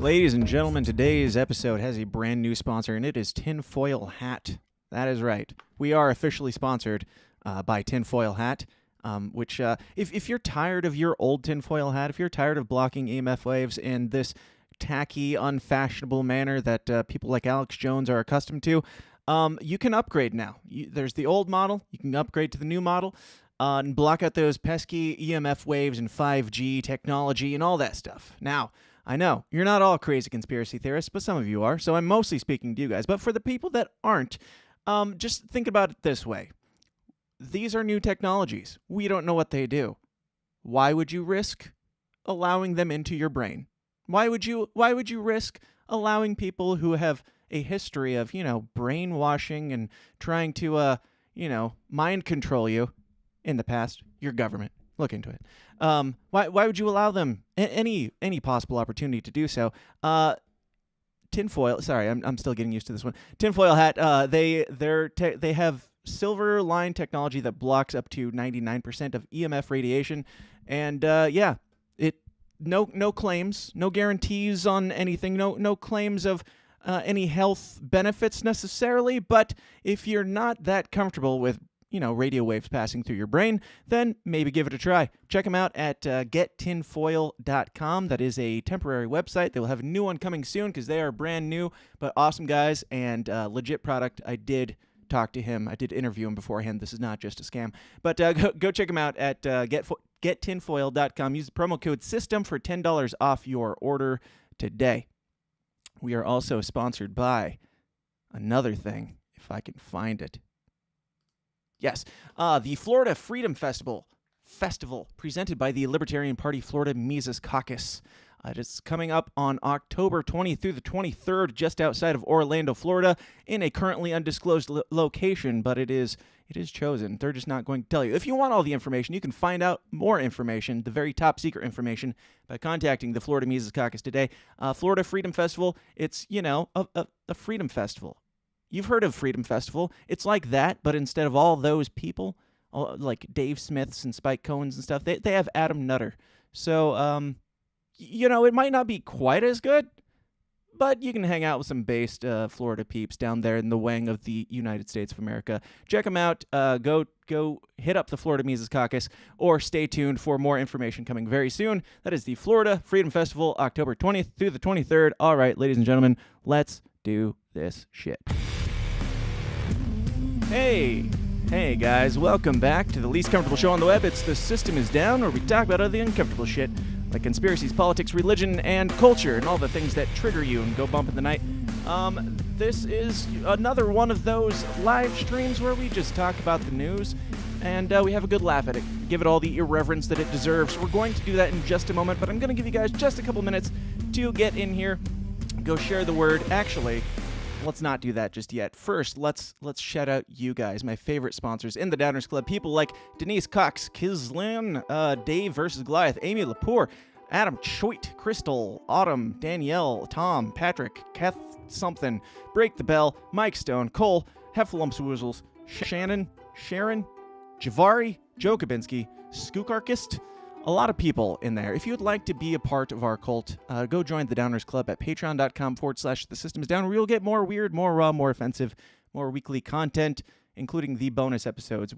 Ladies and gentlemen, today's episode has a brand new sponsor, and it is Tinfoil Hat. That is right. We are officially sponsored by Tinfoil Hat, which if you're tired of your old tinfoil hat, if you're tired of blocking EMF waves in this tacky, unfashionable manner that people like Alex Jones are accustomed to, you can upgrade now. There's the old model. You can upgrade to the new model and block out those pesky EMF waves and 5G technology and all that stuff. Now, I know, you're not all crazy conspiracy theorists, but some of you are, so I'm mostly speaking to you guys. But for the people that aren't, just think about it this way. These are new technologies. We don't know what they do. Why would you risk allowing them into your brain? Why would you risk allowing people who have a history of, brainwashing and trying to, mind control you in the past? Your government. Look into it. Why would you allow them any possible opportunity to do so? Tinfoil. Sorry, I'm still getting used to this one. Tinfoil Hat. They have silver line technology that blocks up to 99% of EMF radiation, and no claims, no guarantees on anything, no claims of any health benefits necessarily. But if you're not that comfortable with radio waves passing through your brain, then maybe give it a try. Check them out at gettinfoil.com. That is a temporary website. They will have a new one coming soon because they are brand new, but awesome guys and legit product. I did talk to him. I did interview him beforehand. This is not just a scam. But go check him out at gettinfoil.com. Use the promo code SYSTEM for $10 off your order today. We are also sponsored by another thing, if I can find it. Yes, the Florida Freedom Festival presented by the Libertarian Party Florida Mises Caucus. It is coming up on October 20th through the 23rd, just outside of Orlando, Florida, in a currently undisclosed location, but it is chosen. They're just not going to tell you. If you want all the information, you can find out more information, the very top secret information, by contacting the Florida Mises Caucus today. Florida Freedom Festival, it's, a freedom festival. You've heard of Freedom Festival. It's like that, but instead of all those people, like Dave Smiths and Spike Cohens and stuff, they have Adam Nutter. So, it might not be quite as good, but you can hang out with some based Florida peeps down there in the wing of the United States of America. Check them out. Go hit up the Florida Mises Caucus, or stay tuned for more information coming very soon. That is the Florida Freedom Festival, October 20th through the 23rd. All right, ladies and gentlemen, let's do this shit. Hey guys, welcome back to the least comfortable show on the web. It's The System Is Down, where we talk about other uncomfortable shit, like conspiracies, politics, religion, and culture, and all the things that trigger you and go bump in the night. This is another one of those live streams where we just talk about the news, and we have a good laugh at it, give it all the irreverence that it deserves. We're going to do that in just a moment, but I'm going to give you guys just a couple minutes to get in here, go share the word. Actually, let's not do that just yet. First, let's shout out you guys, my favorite sponsors in the Downers Club. People like Denise Cox, Kizlan, Dave vs. Goliath, Amy Lepore, Adam Choit, Crystal, Autumn, Danielle, Tom, Patrick, Kath something, Break the Bell, Mike Stone, Cole, Heffalumps Woozles, Shannon, Sharon, Javari, Joe Kabinski, Skookarkist. A lot of people in there. If you'd like to be a part of our cult, go join the Downers Club at patreon.com/thesystemsdown, where you'll get more weird, more raw, more offensive, more weekly content, including the bonus episodes.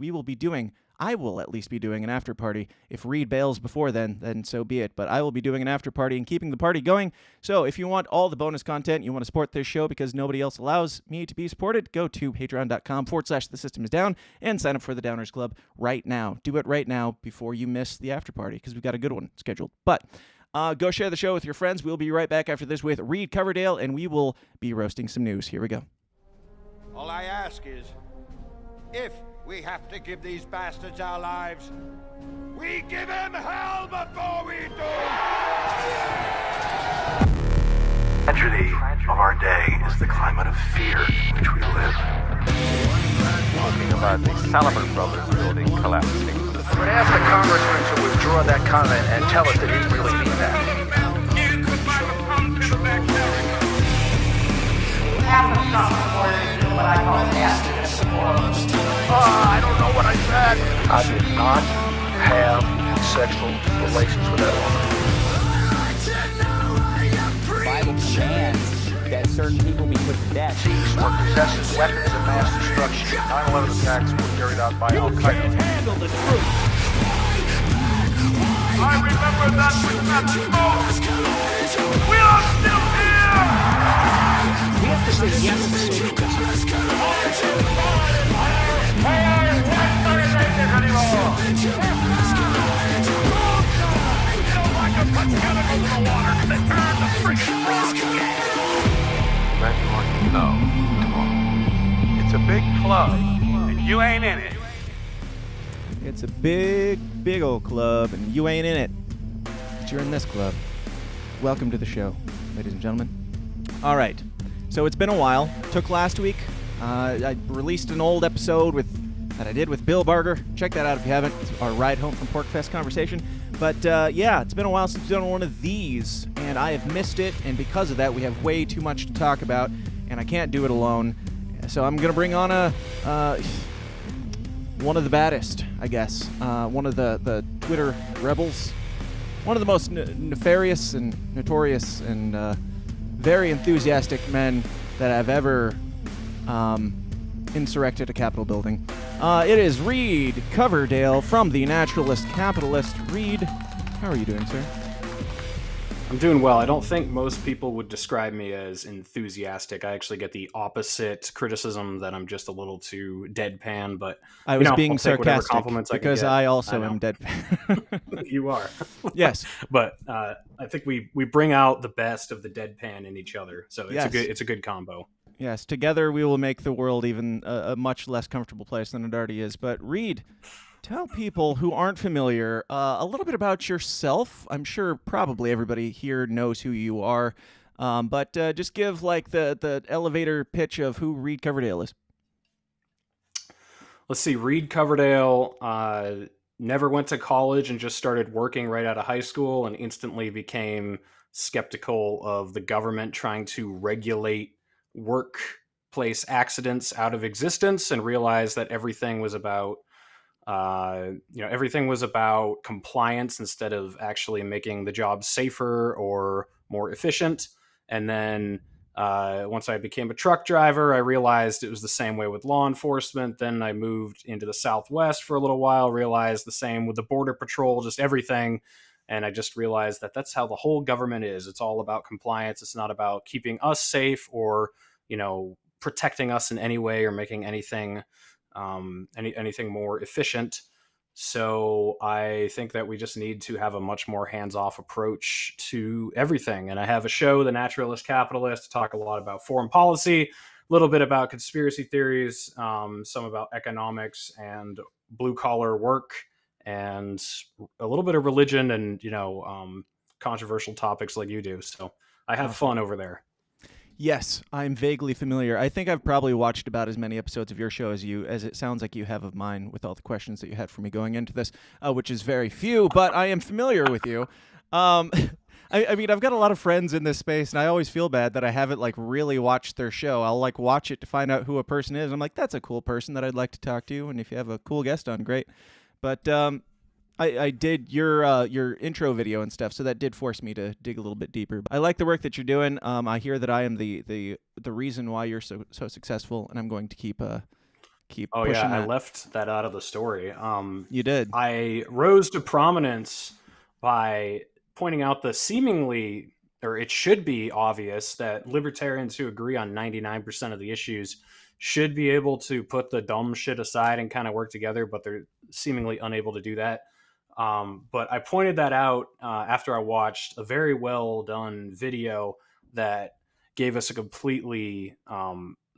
I will at least be doing an after party. If Reed bails before then so be it. But I will be doing an after party and keeping the party going. So if you want all the bonus content, you want to support this show because nobody else allows me to be supported, go to patreon.com/thesystemsdown and sign up for the Downers Club right now. Do it right now before you miss the after party, because we've got a good one scheduled. But go share the show with your friends. We'll be right back after this with Reed Coverdale, and we will be roasting some news. Here we go. All I ask is, if we have to give these bastards our lives, we give them hell before we do! The tragedy of our day is the climate of fear in which we live. Talking about the Salomon Brothers building collapsing. I would ask the congressman to withdraw that comment and tell us that he didn't really mean that. Half the stuff is what I call nastiness. I don't know what I said. I did not have sexual relations with that woman. Bible demands that certain people be put to death. Seized or possesses weapons of mass destruction. 9/11 attacks were carried out by Al-Qaeda. Handle the truth. I remember that with that smoke. We are still here! We have to say yes to social justice. Glad you want to know. It's a big club, and you ain't in it. It's a big, big old club, and you ain't in it. But you're in this club. Welcome to the show, ladies and gentlemen. All right, so it's been a while. Took last week. I released an old episode that I did with Bill Barger. Check that out if you haven't. It's our ride home from Porkfest conversation. But yeah, it's been a while since we've done one of these, and I have missed it. And because of that, we have way too much to talk about, and I can't do it alone. So I'm gonna bring on one of the baddest, I guess. One of the Twitter rebels. One of the most nefarious and notorious and very enthusiastic men that I've ever insurrected a Capitol building. It is Reed Coverdale from the Naturalist Capitalist. Reed, how are you doing, sir? I'm doing well. I don't think most people would describe me as enthusiastic. I actually get the opposite criticism that I'm just a little too deadpan, but I was being I'll take whatever sarcastic compliments I can because get. I also am deadpan. You are. Yes. But I think we bring out the best of the deadpan in each other. So Yes. it's a good combo. Yes, together we will make the world even a much less comfortable place than it already is. But Reed, tell people who aren't familiar a little bit about yourself. I'm sure probably everybody here knows who you are, but just give like the elevator pitch of who Reed Coverdale is. Let's see. Reed Coverdale never went to college and just started working right out of high school and instantly became skeptical of the government trying to regulate workplace accidents out of existence and realized that everything was about compliance instead of actually making the job safer or more efficient. And then once I became a truck driver, I realized it was the same way with law enforcement. Then I moved into the Southwest for a little while, realized the same with the Border Patrol, just everything. And I just realized that that's how the whole government is. It's all about compliance. It's not about keeping us safe or, protecting us in any way or making anything anything more efficient. So I think that we just need to have a much more hands-off approach to everything. And I have a show, The Naturalist Capitalist, to talk a lot about foreign policy, a little bit about conspiracy theories, some about economics and blue-collar work, and a little bit of religion and, controversial topics like you do. So I have fun over there. Yes, I'm vaguely familiar. I think I've probably watched about as many episodes of your show as it sounds like you have of mine with all the questions that you had for me going into this, which is very few, but I am familiar with you. I mean, I've got a lot of friends in this space, and I always feel bad that I haven't really watched their show. I'll watch it to find out who a person is. I'm like, that's a cool person that I'd like to talk to, and if you have a cool guest on, great. But I did your intro video and stuff, so that did force me to dig a little bit deeper. I like the work that you're doing. I hear that I am the reason why you're so successful, and I'm going to keep pushing that. I left that out of the story. You did. I rose to prominence by pointing out the seemingly, or it should be obvious, that libertarians who agree on 99% of the issues should be able to put the dumb shit aside and kind of work together, but they're seemingly unable to do that. But I pointed that out after I watched a very well done video that gave us a completely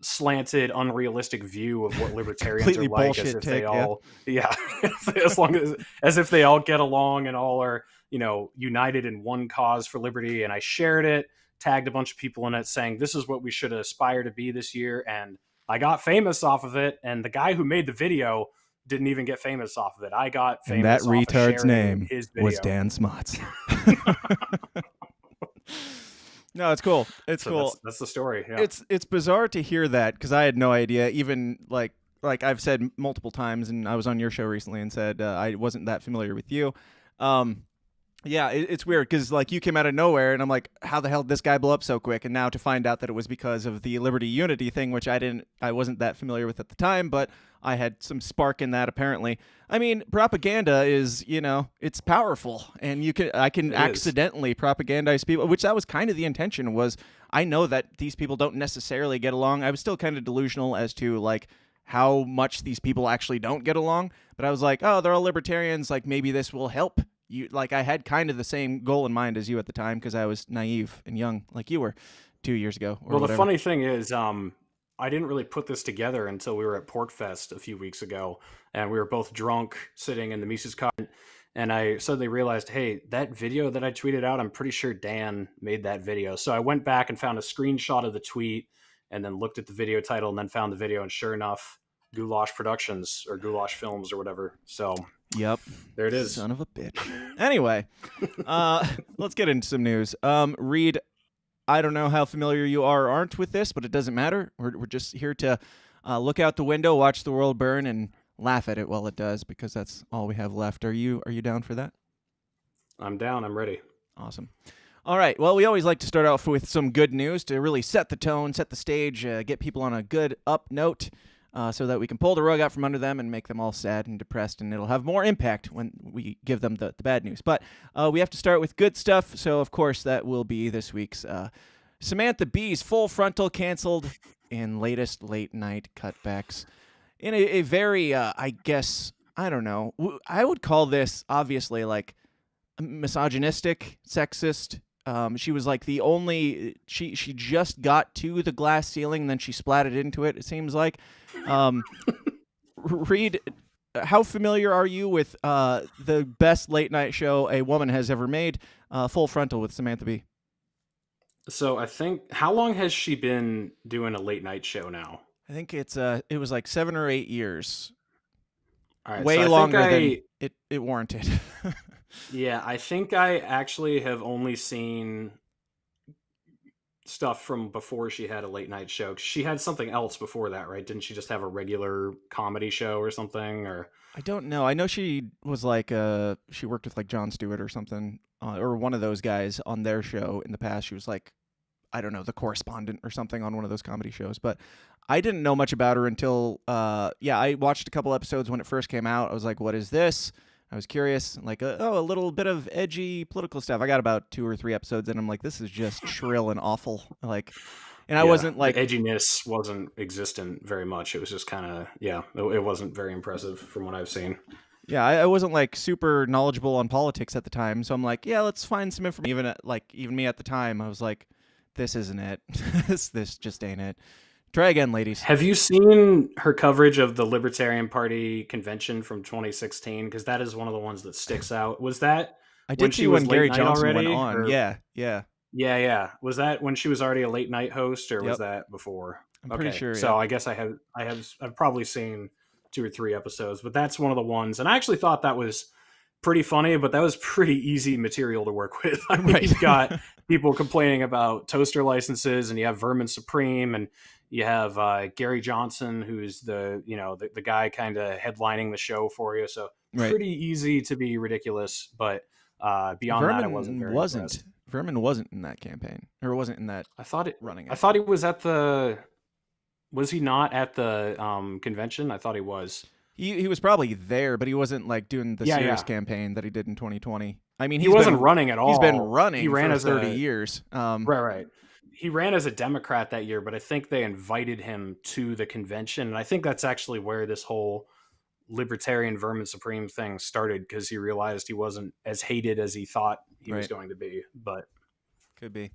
slanted, unrealistic view of what libertarians are like, as if they all, as if they all get along and all are, united in one cause for liberty. And I shared it, tagged a bunch of people in it, saying this is what we should aspire to be this year. And I got famous off of it. And the guy who made the video didn't even get famous off of it. I got famous. And that off retard's of name his video. was Dan Smotz. No, it's cool. It's cool. That's the story. Yeah. It's bizarre to hear that, because I had no idea. Even like I've said multiple times, and I was on your show recently and said I wasn't that familiar with you. Yeah, it's weird because like you came out of nowhere, and I'm like, how the hell did this guy blow up so quick? And now to find out that it was because of the Liberty Unity thing, which I wasn't that familiar with at the time, but I had some spark in that apparently. I mean, propaganda is, it's powerful, and I can accidentally propagandize people, which that was kind of the intention. Was I know that these people don't necessarily get along. I was still kind of delusional as to like how much these people actually don't get along, but I was like, oh, they're all libertarians. Like maybe this will help. I had kind of the same goal in mind as you at the time because I was naive and young, like you were 2 years ago. Or well, whatever. The funny thing is, I didn't really put this together until we were at Porkfest a few weeks ago, and we were both drunk sitting in the Mises car, and I suddenly realized, hey, that video that I tweeted out, I'm pretty sure Dan made that video. So I went back and found a screenshot of the tweet, and then looked at the video title, and then found the video, and sure enough, Goulash Productions or Goulash Films or whatever. So. Yep. There it is. Son of a bitch. Anyway, let's get into some news. Reed, I don't know how familiar you are or aren't with this, but it doesn't matter. We're just here to look out the window, watch the world burn, and laugh at it while it does, because that's all we have left. Are you down for that? I'm down. I'm ready. Awesome. All right. Well, we always like to start off with some good news to really set the tone, set the stage, get people on a good up note. So that we can pull the rug out from under them and make them all sad and depressed, and it'll have more impact when we give them the bad news. But we have to start with good stuff, so of course that will be this week's Samantha Bee's Full Frontal canceled in latest late-night cutbacks. In a very, I guess, I don't know, I would call this obviously like misogynistic, sexist. She was like the only, she just got to the glass ceiling, and then she splatted into it, it seems like. Reed, how familiar are you with the best late night show a woman has ever made, Full Frontal with Samantha Bee? So I think, how long has she been doing a late night show now? I think it was like 7 or 8 years. All right, way so longer than it warranted. Yeah, I think I actually have only seen stuff from before she had a late night show. She had something else before that, right? Didn't she just have a regular comedy show or something? Or I don't know. I know she was like she worked with like Jon Stewart or something, or one of those guys on their show in the past. She was like, I don't know, the correspondent or something on one of those comedy shows. But I didn't know much about her until I watched a couple episodes when it first came out. I was like, what is this? I was curious, like, a little bit of edgy political stuff. I got about 2 or 3 episodes, and I'm like, this is just shrill and awful. Like, and I wasn't like, the edginess wasn't existent very much. It was just kind of, it wasn't very impressive from what I've seen. Yeah, I wasn't like super knowledgeable on politics at the time, so I'm like, yeah, let's find some information. Even me at the time, I was like, this isn't it. this just ain't it. Try again, ladies. Have you seen her coverage of the Libertarian Party convention from 2016? Because that is one of the ones that sticks out. Was that I did see when Gary Johnson went on? Or... Yeah. Was that when she was already a late night host, or was that before? I'm pretty sure. So I guess I've probably seen 2 or 3 episodes, but that's one of the ones. And I actually thought that was pretty funny, but that was pretty easy material to work with. I mean, you've got people complaining about toaster licenses, and you have Vermin Supreme, and you have Gary Johnson, who's the guy kind of headlining the show for you. So pretty easy to be ridiculous, but beyond that, I wasn't very impressed. Vermin wasn't in that campaign, or wasn't in that. I thought running. I thought he was at the. Was he not at the convention? I thought he was. He was probably there, but he wasn't like doing the serious campaign that he did in 2020. I mean, he wasn't running at all. He's been running. He ran for as 30 years. Right. He ran as a Democrat that year, but I think they invited him to the convention, and I think that's actually where this whole Libertarian Vermin Supreme thing started, because he realized he wasn't as hated as he thought he was going to be. But could be.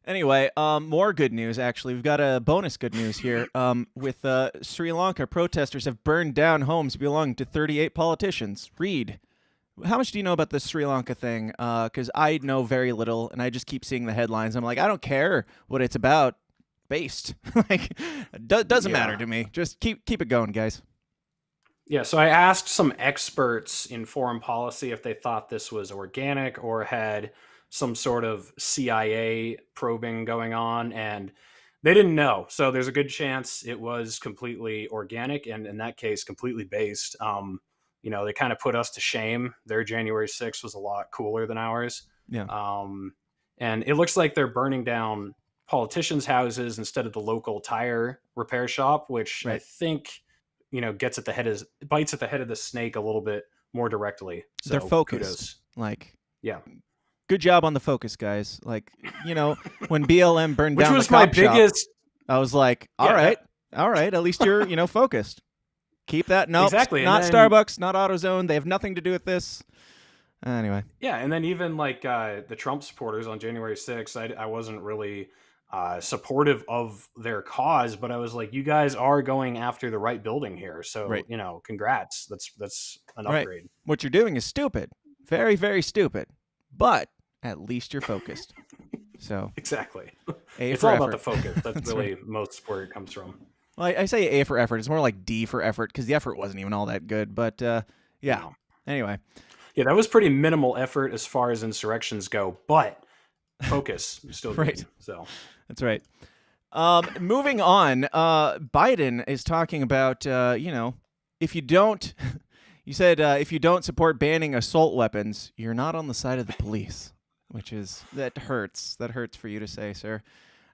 Anyway, more good news, actually. We've got a bonus good news here. With Sri Lanka, protesters have burned down homes belonging to 38 politicians. Reed, how much do you know about the Sri Lanka thing? Because I know very little, and I just keep seeing the headlines. I'm like, I don't care what it's about. Based. Like, doesn't matter to me. Just keep it going, guys. Yeah, so I asked some experts in foreign policy if they thought this was organic or had some sort of CIA probing going on, and they didn't know. So there's a good chance it was completely organic, and in that case, completely based. they kind of put us to shame. Their January 6th was a lot cooler than ours. Yeah. And it looks like they're burning down politicians' houses instead of the local tire repair shop, which I think, bites at the head of the snake a little bit more directly. So they're focused. Kudos. Like, yeah. Good job on the focus, guys. Like, when BLM burned Which down was the my cop shop, biggest. I was like, all right. At least you're, focused. Keep that. No, exactly. Not Starbucks, not AutoZone. They have nothing to do with this. Anyway. Yeah, and then even like the Trump supporters on January 6th, I wasn't really supportive of their cause, but I was like, you guys are going after the right building here. So, congrats. That's an upgrade. Right. What you're doing is stupid. Very, very stupid. But at least you're focused. So exactly. It's all effort. about the focus. That's really right. most where it comes from. Well, I say A for effort. It's more like D for effort because the effort wasn't even all that good. But yeah. No. Anyway. Yeah, that was pretty minimal effort as far as insurrections go, but focus still good. Right. So that's right. Moving on, Biden is talking about if you don't, you said if you don't support banning assault weapons, you're not on the side of the police, that hurts. That hurts for you to say, sir.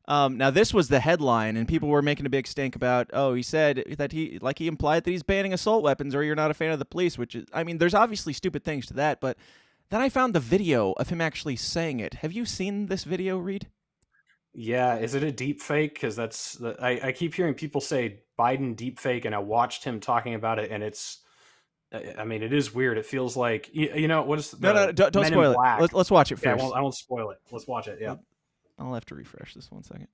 Now this was the headline, and people were making a big stink about. Oh, he said that he implied that he's banning assault weapons, or you're not a fan of the police. Which is, I mean, there's obviously stupid things to that, but then I found the video of him actually saying it. Have you seen this video, Reed? Yeah, is it a deep fake? Because I keep hearing people say Biden deep fake, and I watched him talking about it, and it is weird. It feels like what is no, don't spoil it. Let's watch it first. Yeah, I won't spoil it. Let's watch it. Yeah. I'll have to refresh this 1 second.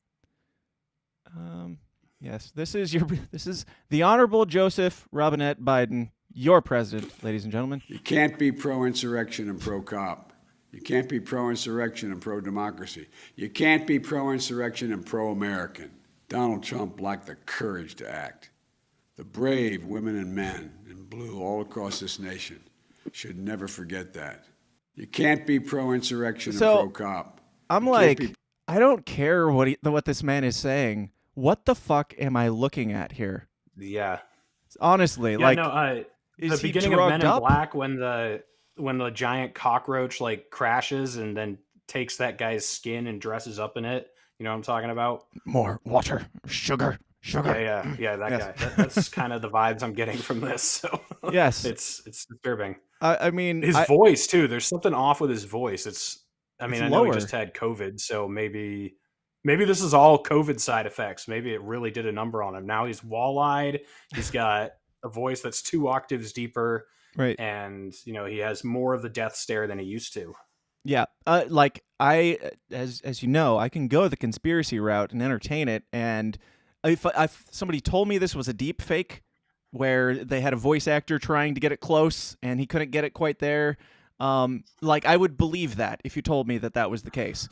Yes, this is the Honorable Joseph Robinette Biden, your president, ladies and gentlemen. You can't be pro-insurrection and pro-cop. You can't be pro-insurrection and pro-democracy. You can't be pro-insurrection and pro-American. Donald Trump lacked the courage to act. The brave women and men in blue all across this nation should never forget that. You can't be pro-insurrection and pro-cop. I'm I don't care what this man is saying. What the fuck am I looking at here? Yeah. Honestly, the beginning of Men in Black when the giant cockroach crashes and then takes that guy's skin and dresses up in it. You know what I'm talking about? More water, sugar. Yeah, that guy. That's kind of the vibes I'm getting from this. So yes, it's disturbing. I mean, his voice too. There's something off with his voice. I know lower. he just had COVID, so maybe this is all COVID side effects. Maybe it really did a number on him. Now he's wall-eyed. He's got a voice that's 2 octaves deeper, right? And he has more of the death stare than he used to. Yeah, as you know, I can go the conspiracy route and entertain it. And if somebody told me this was a deep fake, where they had a voice actor trying to get it close and he couldn't get it quite there. I would believe that if you told me that was the case.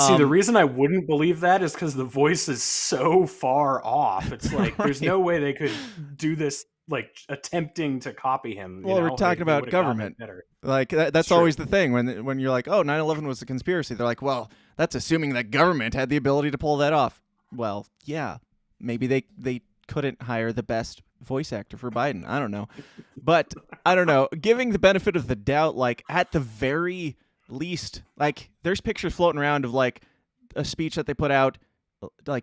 See, the reason I wouldn't believe that is because the voice is so far off. It's like there's no way they could do this, attempting to copy him. Well, we're talking about government. That's always the thing when you're like, oh, 9/11 was a conspiracy. They're like, well, that's assuming that government had the ability to pull that off. Well, yeah, maybe they couldn't hire the best voice actor for Biden. I don't know. But I don't know. Giving the benefit of the doubt, at the very least, there's pictures floating around of a speech that they put out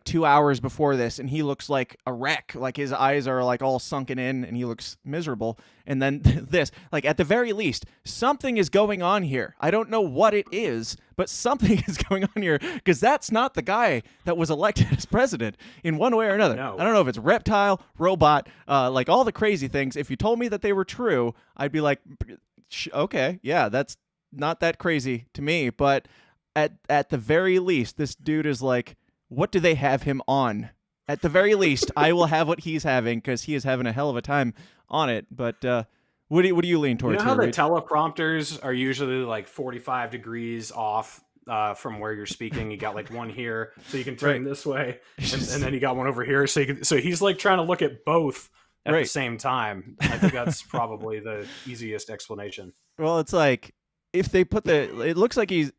2 hours before this, and he looks like a wreck. His eyes are all sunken in and he looks miserable. And then this, at the very least, something is going on here. I don't know what it is, but something is going on here, because that's not the guy that was elected as president in one way or another. No. I don't know if it's reptile, robot, all the crazy things. If you told me that they were true, I'd be like, okay, yeah, that's not that crazy to me. But at the very least, this dude is what do they have him on? At the very least, I will have what he's having, because he is having a hell of a time on it. But what do you lean towards? You know how here, the teleprompters are usually 45 degrees off from where you're speaking? You got one here, so you can turn this way, and then you got one over here, so he's trying to look at both at the same time. I think that's probably the easiest explanation. Well, it's if they put it looks like he's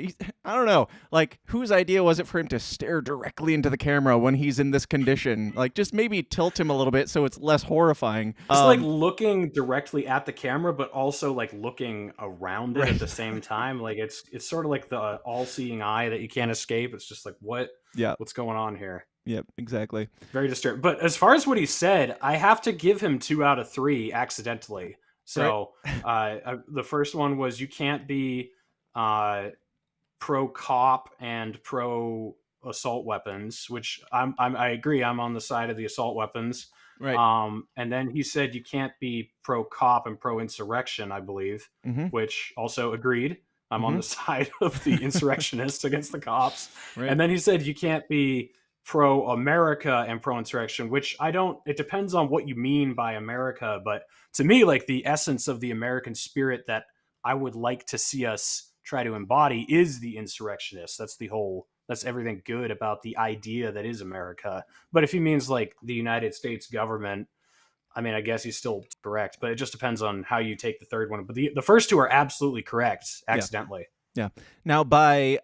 I don't know. Like, whose idea was it for him to stare directly into the camera when he's in this condition? Like, just maybe tilt him a little bit so it's less horrifying. It's like looking directly at the camera, but also like looking around it at the same time. Like it's sort of like the all-seeing eye that you can't escape. It's just like, what's going on here? Yep, exactly. Very disturbing. But as far as what he said, I have to give him 2 out of 3 accidentally. So the first one was you can't be pro cop and pro assault weapons, which I agree. I'm on the side of the assault weapons. Right. And then he said you can't be pro cop and pro insurrection, I believe, which also agreed. I'm on the side of the insurrectionists against the cops. Right. And then he said you can't be pro America and pro insurrection, which it depends on what you mean by America. But to me, like the essence of the American spirit that I would like to see us try to embody is the insurrectionist. That's everything good about the idea that is America. But if he means like the United States government, I mean, I guess he's still correct, but it just depends on how you take the third one. But the first 2 are absolutely correct accidentally. Yeah. Now, by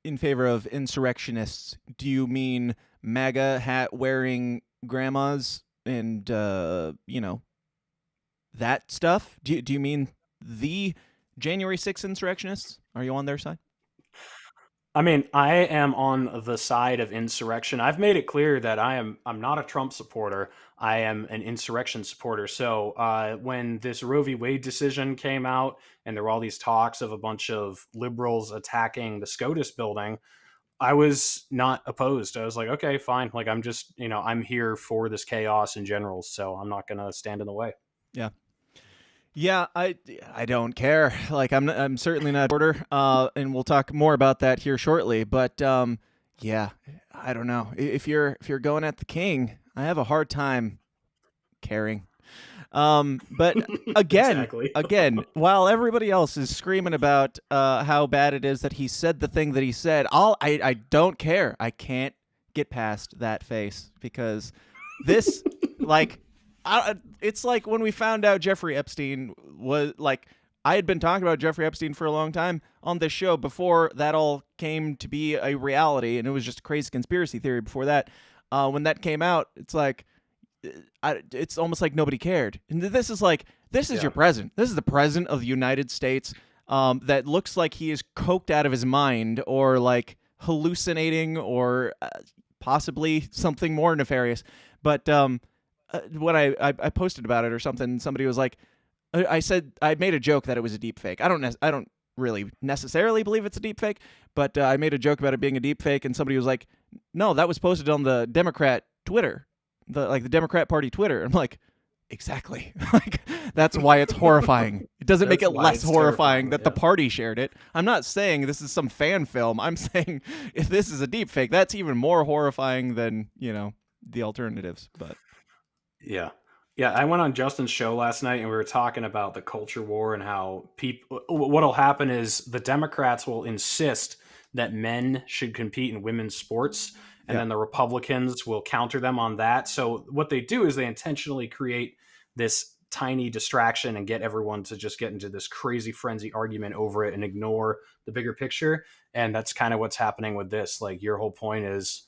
in favor of insurrectionists, do you mean MAGA hat wearing grandmas and that stuff? Do you mean the January 6th insurrectionists? Are you on their side? I mean, I am on the side of insurrection. I've made it clear that I'm not a Trump supporter. I am an insurrection supporter. So when this Roe v. Wade decision came out and there were all these talks of a bunch of liberals attacking the SCOTUS building, I was not opposed. I was like, okay, fine. Like, I'm just, I'm here for this chaos in general. So I'm not going to stand in the way. Yeah. Yeah, I don't care. Like, I'm certainly not a supporter, and we'll talk more about that here shortly. But yeah, I don't know. If you're going at the king, I have a hard time caring. But again, while everybody else is screaming about how bad it is that he said the thing that he said, I don't care. I can't get past that face because this, like. It's like when we found out Jeffrey Epstein was like, I had been talking about Jeffrey Epstein for a long time on this show before that all came to be a reality, and it was just a crazy conspiracy theory before that. When that came out, it's like, it's almost like nobody cared. And this is your president. This is the president of the United States that looks like he is coked out of his mind or like hallucinating or possibly something more nefarious. But when I posted about it or something, somebody was like, I said I made a joke that it was a deep fake. I don't really necessarily believe it's a deep fake, but I made a joke about it being a deep fake, and somebody was like, no, that was posted on the Democrat Twitter, the Democrat Party Twitter. I'm like, exactly. Like, that's why it's horrifying. It doesn't make it less horrifying that the party shared it. I'm not saying this is some fan film. I'm saying if this is a deep fake, that's even more horrifying than, the alternatives. But yeah. I went on Justin's show last night and we were talking about the culture war and how what'll happen is the Democrats will insist that men should compete in women's sports, and then the Republicans will counter them on that. So what they do is they intentionally create this tiny distraction and get everyone to just get into this crazy frenzy argument over it and ignore the bigger picture. And that's kind of what's happening with this. Like, your whole point is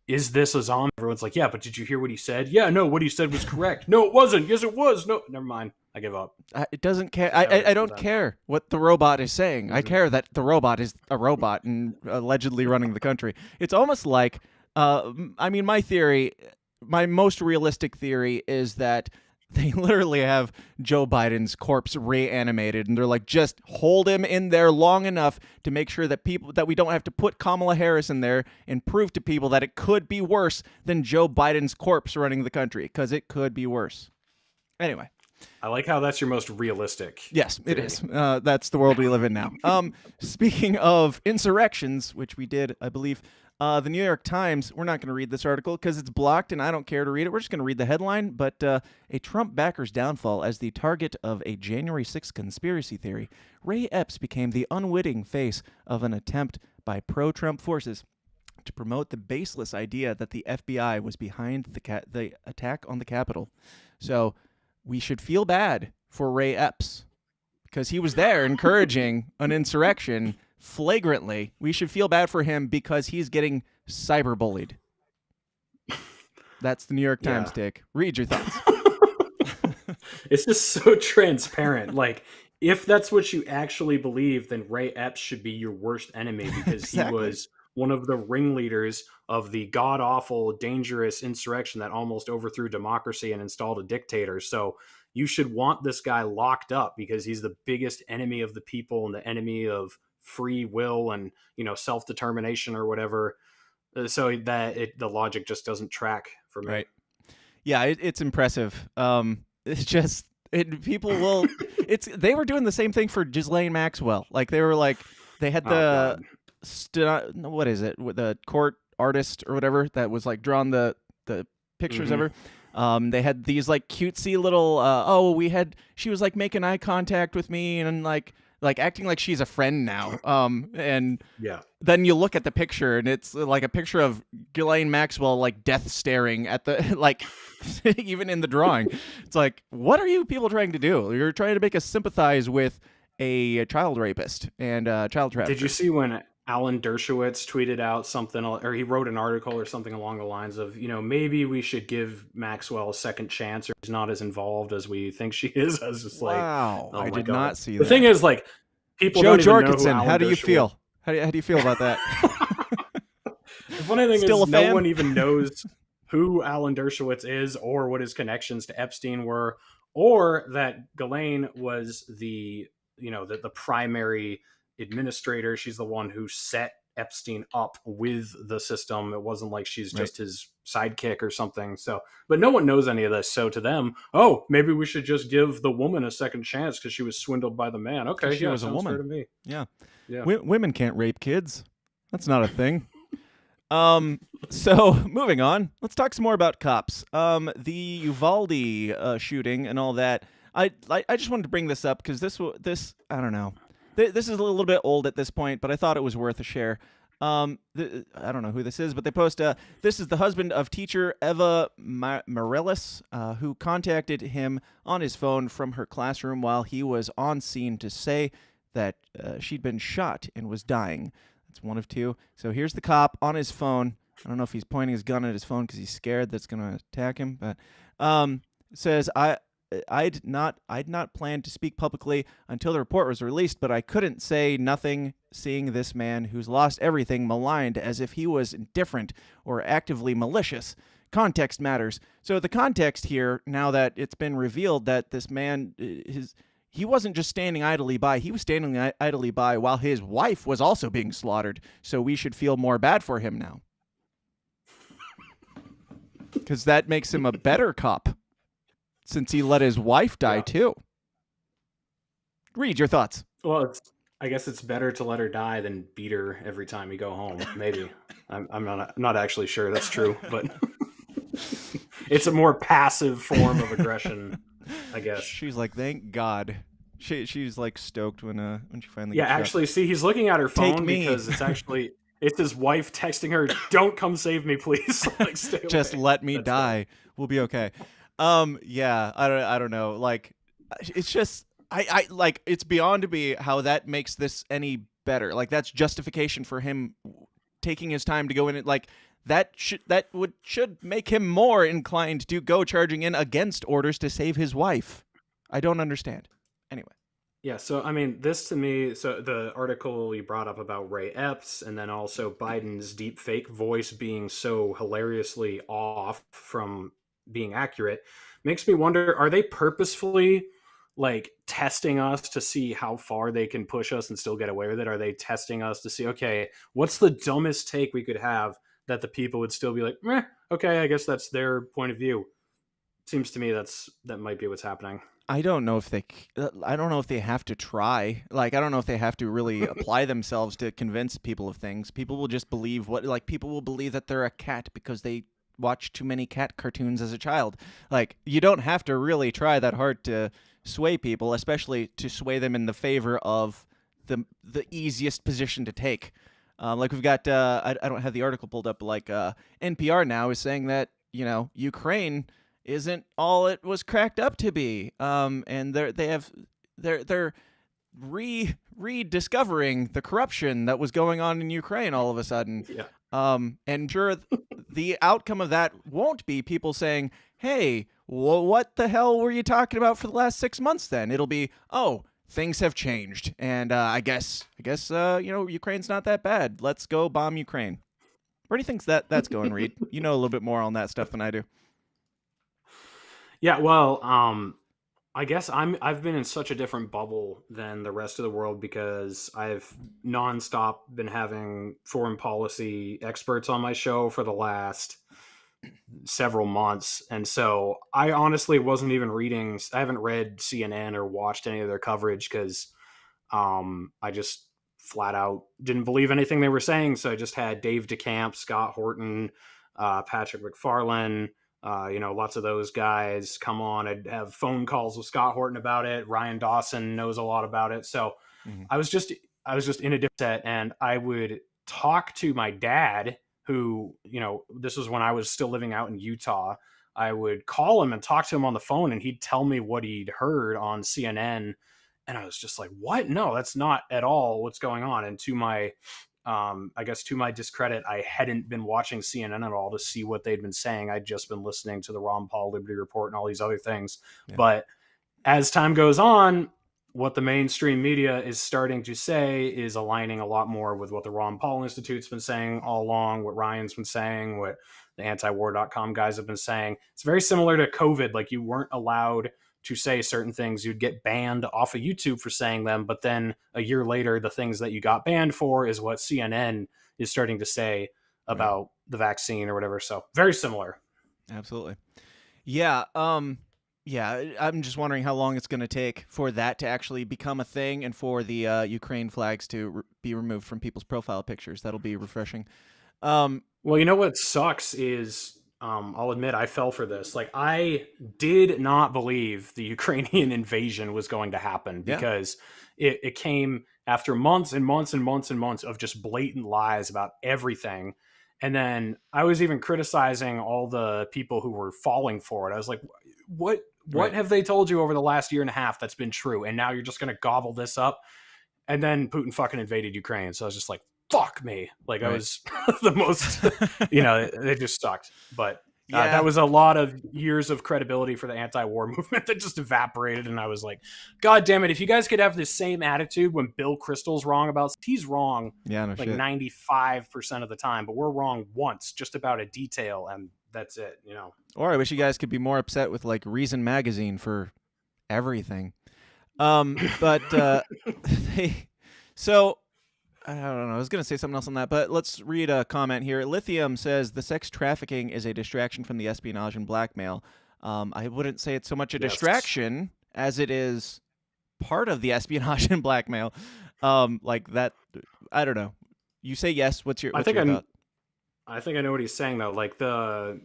this a zombie? Everyone's like, yeah, but did you hear what he said? Yeah, no, what he said was correct. No, it wasn't. Yes, it was. No, never mind. I give up. It doesn't care. I don't care what the robot is saying. I care that the robot is a robot and allegedly running the country. It's almost like, my most realistic theory is that they literally have Joe Biden's corpse reanimated, and they're like, just hold him in there long enough to make sure that we don't have to put Kamala Harris in there and prove to people that it could be worse than Joe Biden's corpse running the country, because it could be worse. Anyway. I like how that's your most realistic. Yes, it is. That's the world we live in now. Speaking of insurrections, which we did, I believe, the New York Times, we're not going to read this article because it's blocked and I don't care to read it. We're just going to read the headline. But a Trump backer's downfall as the target of a January 6th conspiracy theory. Ray Epps became the unwitting face of an attempt by pro-Trump forces to promote the baseless idea that the FBI was behind the attack on the Capitol. So we should feel bad for Ray Epps because he was there encouraging an insurrection flagrantly. We should feel bad for him because he's getting cyberbullied. That's the New York Times take. Read your thoughts. It's just so transparent. Like, if that's what you actually believe, then Ray Epps should be your worst enemy because Exactly. he was one of the ringleaders of the god-awful, dangerous insurrection that almost overthrew democracy and installed a dictator. So you should want this guy locked up because he's the biggest enemy of the people and the enemy of free will and, self-determination or whatever. So that the logic just doesn't track for me. Right. Yeah, it's impressive. It's just people will. They were doing the same thing for Ghislaine Maxwell. Like they were like they had the what is it? The court artist or whatever that was like drawn the pictures of her. They had these like cutesy little. She was like making eye contact with me and like acting like she's a friend now. And yeah. Then you look at the picture and it's like a picture of Ghislaine Maxwell like death staring at the like even in the drawing. It's like, what are you people trying to do? You're trying to make us sympathize with a child rapist and child trafficker. Did you see when Alan Dershowitz tweeted out something, or he wrote an article or something along the lines of, maybe we should give Maxwell a second chance, or she's not as involved as we think she is? I was just like, wow, oh I my did God. not see that. The thing is, like, people Joe don't even know who Jorgensen, Alan how do you Dershowitz- feel? How do you feel about that? The funny thing Still is, a no fan? one even knows who Alan Dershowitz is, or what his connections to Epstein were, or that Ghislaine was the primary administrator. She's the one who set Epstein up with the system. It wasn't like she's just his sidekick or something. So, but no one knows any of this. So to them, maybe we should just give the woman a second chance because she was swindled by the man. Okay, she was a woman. fair to me. Yeah. Yeah. Women can't rape kids. That's not a thing. So moving on, let's talk some more about cops. The Uvalde shooting and all that. I just wanted to bring this up because this I don't know. This is a little bit old at this point, but I thought it was worth a share. I don't know who this is, but they post, this is the husband of teacher Eva Morales, who contacted him on his phone from her classroom while he was on scene to say that she'd been shot and was dying. That's one of two. So here's the cop on his phone. I don't know if he's pointing his gun at his phone because he's scared that's going to attack him, but says, I'd not planned to speak publicly until the report was released, but I couldn't say nothing seeing this man who's lost everything maligned as if he was indifferent or actively malicious. Context matters. So the context here, now that it's been revealed that this man, he wasn't just standing idly by, he was standing idly by while his wife was also being slaughtered. So we should feel more bad for him now. Because that makes him a better cop. Since he let his wife die, too. Read your thoughts. Well, I guess it's better to let her die than beat her every time you go home. Maybe. I'm not actually sure that's true, but it's a more passive form of aggression, I guess. She's like, thank God. She's like stoked when she finally gets actually, see, he's looking at her phone because it's his wife texting her, "Don't come save me, please." Like, stay away. Just let me That's die. right. We'll be okay. Yeah, I don't know. Like, it's just, I like, it's beyond me how that makes this any better. Like, that's justification for him taking his time to go in. Like, that should make him more inclined to go charging in against orders to save his wife. I don't understand. Anyway. Yeah, so I mean, this to me, so the article you brought up about Ray Epps and then also Biden's deepfake voice being so hilariously off from being accurate makes me wonder, are they purposefully like testing us to see how far they can push us and still get away with it? Are they testing us to see, okay, what's the dumbest take we could have that the people would still be like, okay, I guess that's their point of view? Seems to me that might be what's happening. I don't know if they have to try. Like, I don't know if they have to really apply themselves to convince people of things. People will just believe people will believe that they're a cat because they watched too many cat cartoons as a child. Like, you don't have to really try that hard to sway people, especially to sway them in the favor of the easiest position to take. Like, we've got, I don't have the article pulled up, but like NPR now is saying that, Ukraine isn't all it was cracked up to be. And they're rediscovering the corruption that was going on in Ukraine all of a sudden. Yeah. And sure, the outcome of that won't be people saying, hey, what the hell were you talking about for the last 6 months then? It'll be, oh, things have changed. And I guess Ukraine's not that bad. Let's go bomb Ukraine. Where do you think that's going, Reed? You know a little bit more on that stuff than I do. Yeah, well, I guess I've been in such a different bubble than the rest of the world because I've nonstop been having foreign policy experts on my show for the last several months. And so I honestly wasn't even I haven't read CNN or watched any of their coverage because I just flat out didn't believe anything they were saying. So I just had Dave DeCamp, Scott Horton, Patrick McFarlane, lots of those guys come on. I'd have phone calls with Scott Horton about it. Ryan Dawson knows a lot about it. So I was just in a different set, and I would talk to my dad, who, this was when I was still living out in Utah. I would call him and talk to him on the phone, and he'd tell me what he'd heard on CNN. And I was just like, what? No, that's not at all what's going on. And to my discredit, I hadn't been watching CNN at all to see what they'd been saying. I'd just been listening to the Ron Paul Liberty Report and all these other things. Yeah. But as time goes on, what the mainstream media is starting to say is aligning a lot more with what the Ron Paul Institute's been saying all along, what Ryan's been saying, what the antiwar.com guys have been saying. It's very similar to COVID. Like, you weren't allowed to say certain things. You'd get banned off of YouTube for saying them, but then a year later, the things that you got banned for is what CNN is starting to say about the vaccine or whatever. So very similar. Absolutely. Yeah. I'm just wondering how long it's going to take for that to actually become a thing and for the Ukraine flags to be removed from people's profile pictures. That'll be refreshing. Well, what sucks is, I'll admit I fell for this. Like, I did not believe the Ukrainian invasion was going to happen because it came after months and months and months and months of just blatant lies about everything. And then I was even criticizing all the people who were falling for it. I was like, what have they told you over the last year and a half that's been true? And now you're just going to gobble this up? And then Putin fucking invaded Ukraine. So I was just like, fuck me. Like, I was the most, it just sucked. But that was a lot of years of credibility for the anti-war movement that just evaporated. And I was like, God damn it. If you guys could have this same attitude when Bill Kristol's wrong about, he's wrong 95% of the time, but we're wrong once, just about a detail. And that's it, Or I wish you guys could be more upset with like Reason Magazine for everything. So I don't know. I was going to say something else on that, but let's read a comment here. Lithium says the sex trafficking is a distraction from the espionage and blackmail. I wouldn't say it's so much a distraction as it is part of the espionage and blackmail. Like that. I don't know. You say yes. What's your thought? I think I know what he's saying though. Like the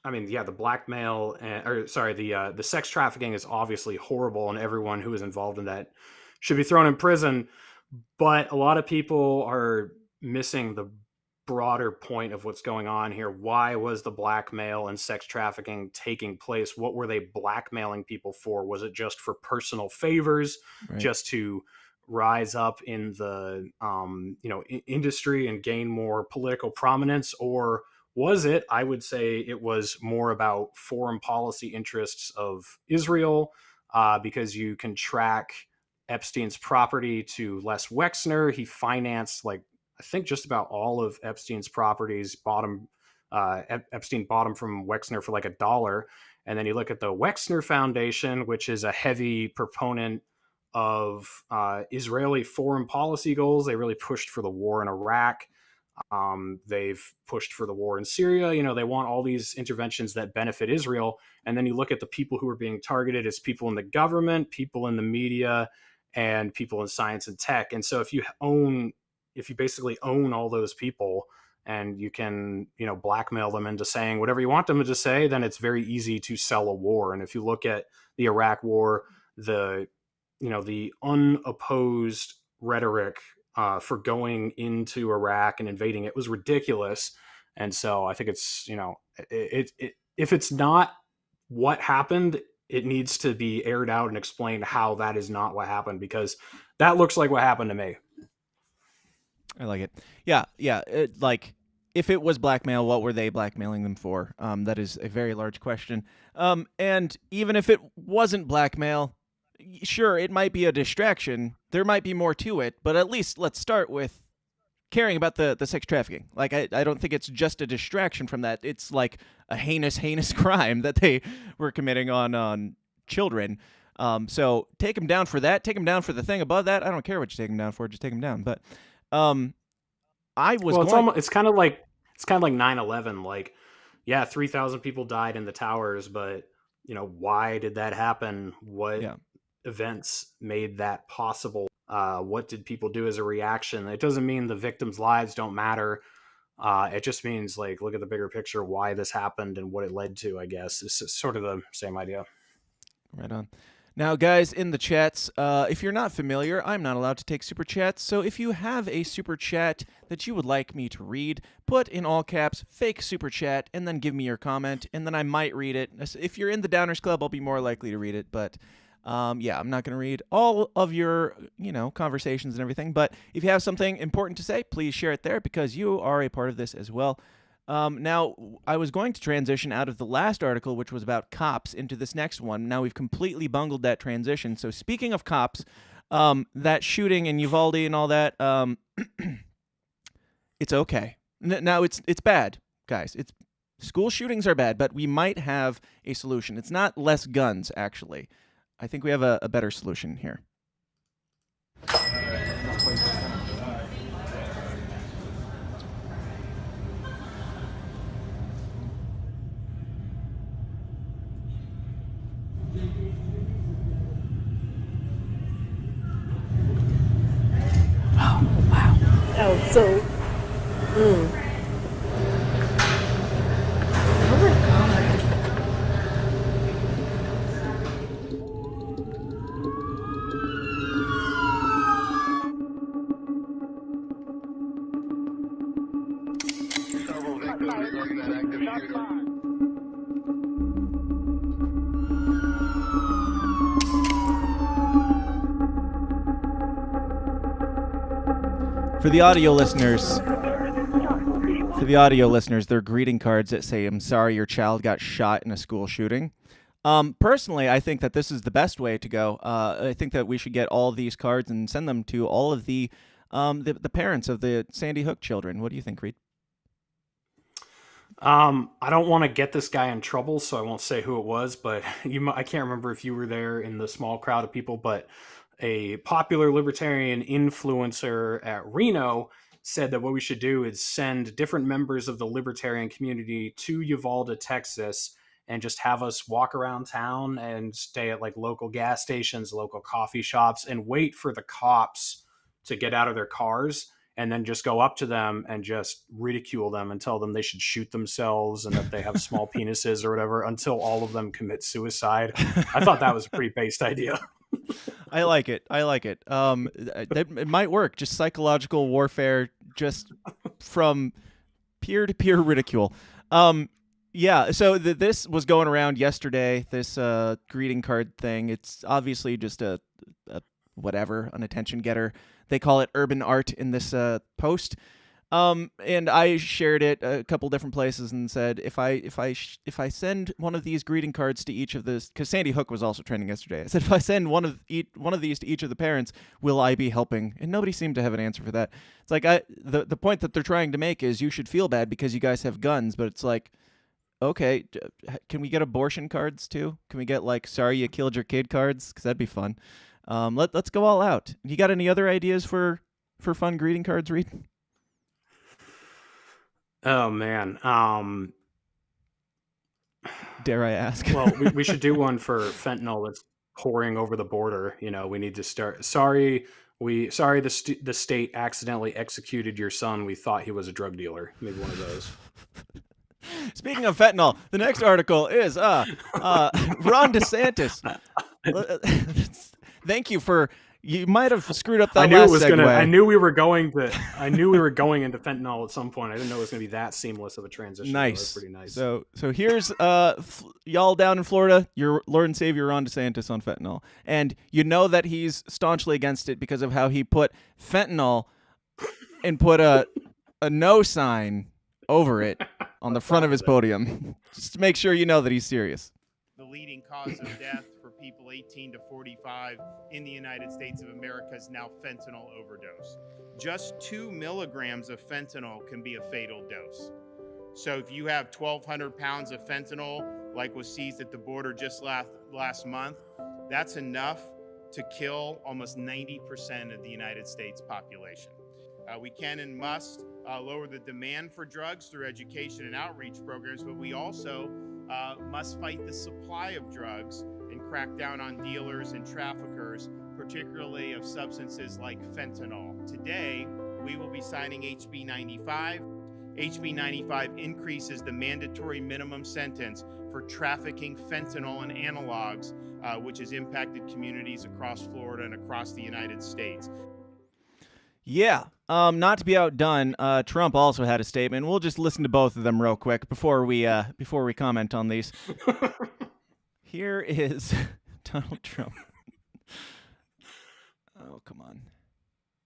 blackmail the sex trafficking is obviously horrible, and everyone who is involved in that should be thrown in prison. But a lot of people are missing the broader point of what's going on here. Why was the blackmail and sex trafficking taking place? What were they blackmailing people for? Was it just for personal favors, just to rise up in the industry and gain more political prominence? Or was it, I would say it was more about foreign policy interests of Israel, because you can track Epstein's property to Les Wexner. He financed, I think, just about all of Epstein's properties. Epstein bought them from Wexner for like $1. And then you look at the Wexner Foundation, which is a heavy proponent of Israeli foreign policy goals. They really pushed for the war in Iraq. They've pushed for the war in Syria. They want all these interventions that benefit Israel. And then you look at the people who are being targeted as people in the government, people in the media, and people in science and tech. And so if you basically own all those people, and you can, blackmail them into saying whatever you want them to say, then it's very easy to sell a war. And if you look at the Iraq war, the unopposed rhetoric for going into Iraq and invading it was ridiculous. And so I think it's, if it's not what happened, it needs to be aired out and explained how that is not what happened, because That looks like what happened to me. I like it. Yeah. Like, if it was blackmail, what were they blackmailing them for? That is a very large question. And even if it wasn't blackmail, sure, it might be a distraction. There might be more to it, but at least let's start with caring about the sex trafficking. Like, I don't think it's just a distraction from that. It's like a heinous crime that they were committing on children. So take them down for that. Take them down for the thing above that. I don't care what you take them down for. Just take them down. But it's kind of like 9/11. Like, yeah, 3,000 people died in the towers, but why did that happen? What events made that possible? What did people do as a reaction? It doesn't mean the victims' lives don't matter. It just means, like, look at the bigger picture, why this happened and what it led to, I guess. It's sort of the same idea. Right on. Now, guys, in the chats, if you're not familiar, I'm not allowed to take super chats. So if you have a super chat that you would like me to read, put in all caps, fake super chat, and then give me your comment, and then I might read it. If you're in the Downers Club, I'll be more likely to read it. But I'm not going to read all of your, conversations and everything. But if you have something important to say, please share it there because you are a part of this as well. Now, I was going to transition out of the last article, which was about cops, into this next one. Now we've completely bungled that transition. So speaking of cops, that shooting in Uvalde and all that, it's okay. Now it's bad, guys. School shootings are bad, but we might have a solution. It's not less guns, actually. I think we have a better solution here. Oh, so, oh my God. Several victims of that active shooter. For the audio listeners, they're greeting cards that say, "I'm sorry your child got shot in a school shooting." Personally, I think that this is the best way to go. I think that we should get all of these cards and send them to all of the parents of the Sandy Hook children. What do you think, Reed? I don't want to get this guy in trouble, so I won't say who it was, but I can't remember if you were there in the small crowd of people, but a popular libertarian influencer at Reno said that what we should do is send different members of the libertarian community to Uvalde, Texas, and just have us walk around town and stay at like local gas stations, local coffee shops, and wait for the cops to get out of their cars, and then just go up to them and just ridicule them and tell them they should shoot themselves and that they have small penises or whatever until all of them commit suicide. I thought that was a pretty based idea. I like it. It might work. Just psychological warfare, just from peer-to-peer ridicule. So this was going around yesterday, this greeting card thing. It's obviously just a an attention getter. They call it urban art in this post. And I shared it a couple different places and said, if I send one of these greeting cards to each of this, because Sandy Hook was also trending yesterday. I said, if I send one of these to each of the parents, will I be helping? And nobody seemed to have an answer for that. It's like the point that they're trying to make is you should feel bad because you guys have guns, but it's like, okay, can we get abortion cards too? Can we get like sorry you killed your kid cards? Because that'd be fun. Let's go all out. You got any other ideas for fun greeting cards, Reed? Oh man. Dare I ask? Well, we should do one for fentanyl that's pouring over the border. We need to start. Sorry, the state accidentally executed your son. We thought he was a drug dealer. Maybe one of those. Speaking of fentanyl, the next article is Ron DeSantis. Thank you for You might have screwed up that I knew last it was segue. gonna. I knew we were going into fentanyl at some point. I didn't know it was gonna be that seamless of a transition. Nice. That's pretty nice. So here's y'all down in Florida, your Lord and Savior Ron DeSantis on fentanyl, and you know that he's staunchly against it because of how he put fentanyl and put a no sign over it on the front of his podium, just to make sure you know that he's serious. The leading cause of death for people 18 to 45 in the United States of America is now fentanyl overdose. Just 2 milligrams of fentanyl can be a fatal dose. So if you have 1,200 pounds of fentanyl, like was seized at the border just last month, that's enough to kill almost 90% of the United States population. We can and must lower the demand for drugs through education and outreach programs, but we also must fight the supply of drugs and crack down on dealers and traffickers, particularly of substances like fentanyl. Today, we will be signing HB 95. HB 95 increases the mandatory minimum sentence for trafficking fentanyl and analogs, which has impacted communities across Florida and across the United States. Yeah, not to be outdone, Trump also had a statement. We'll just listen to both of them real quick before we comment on these. Here is Donald Trump. Oh, come on.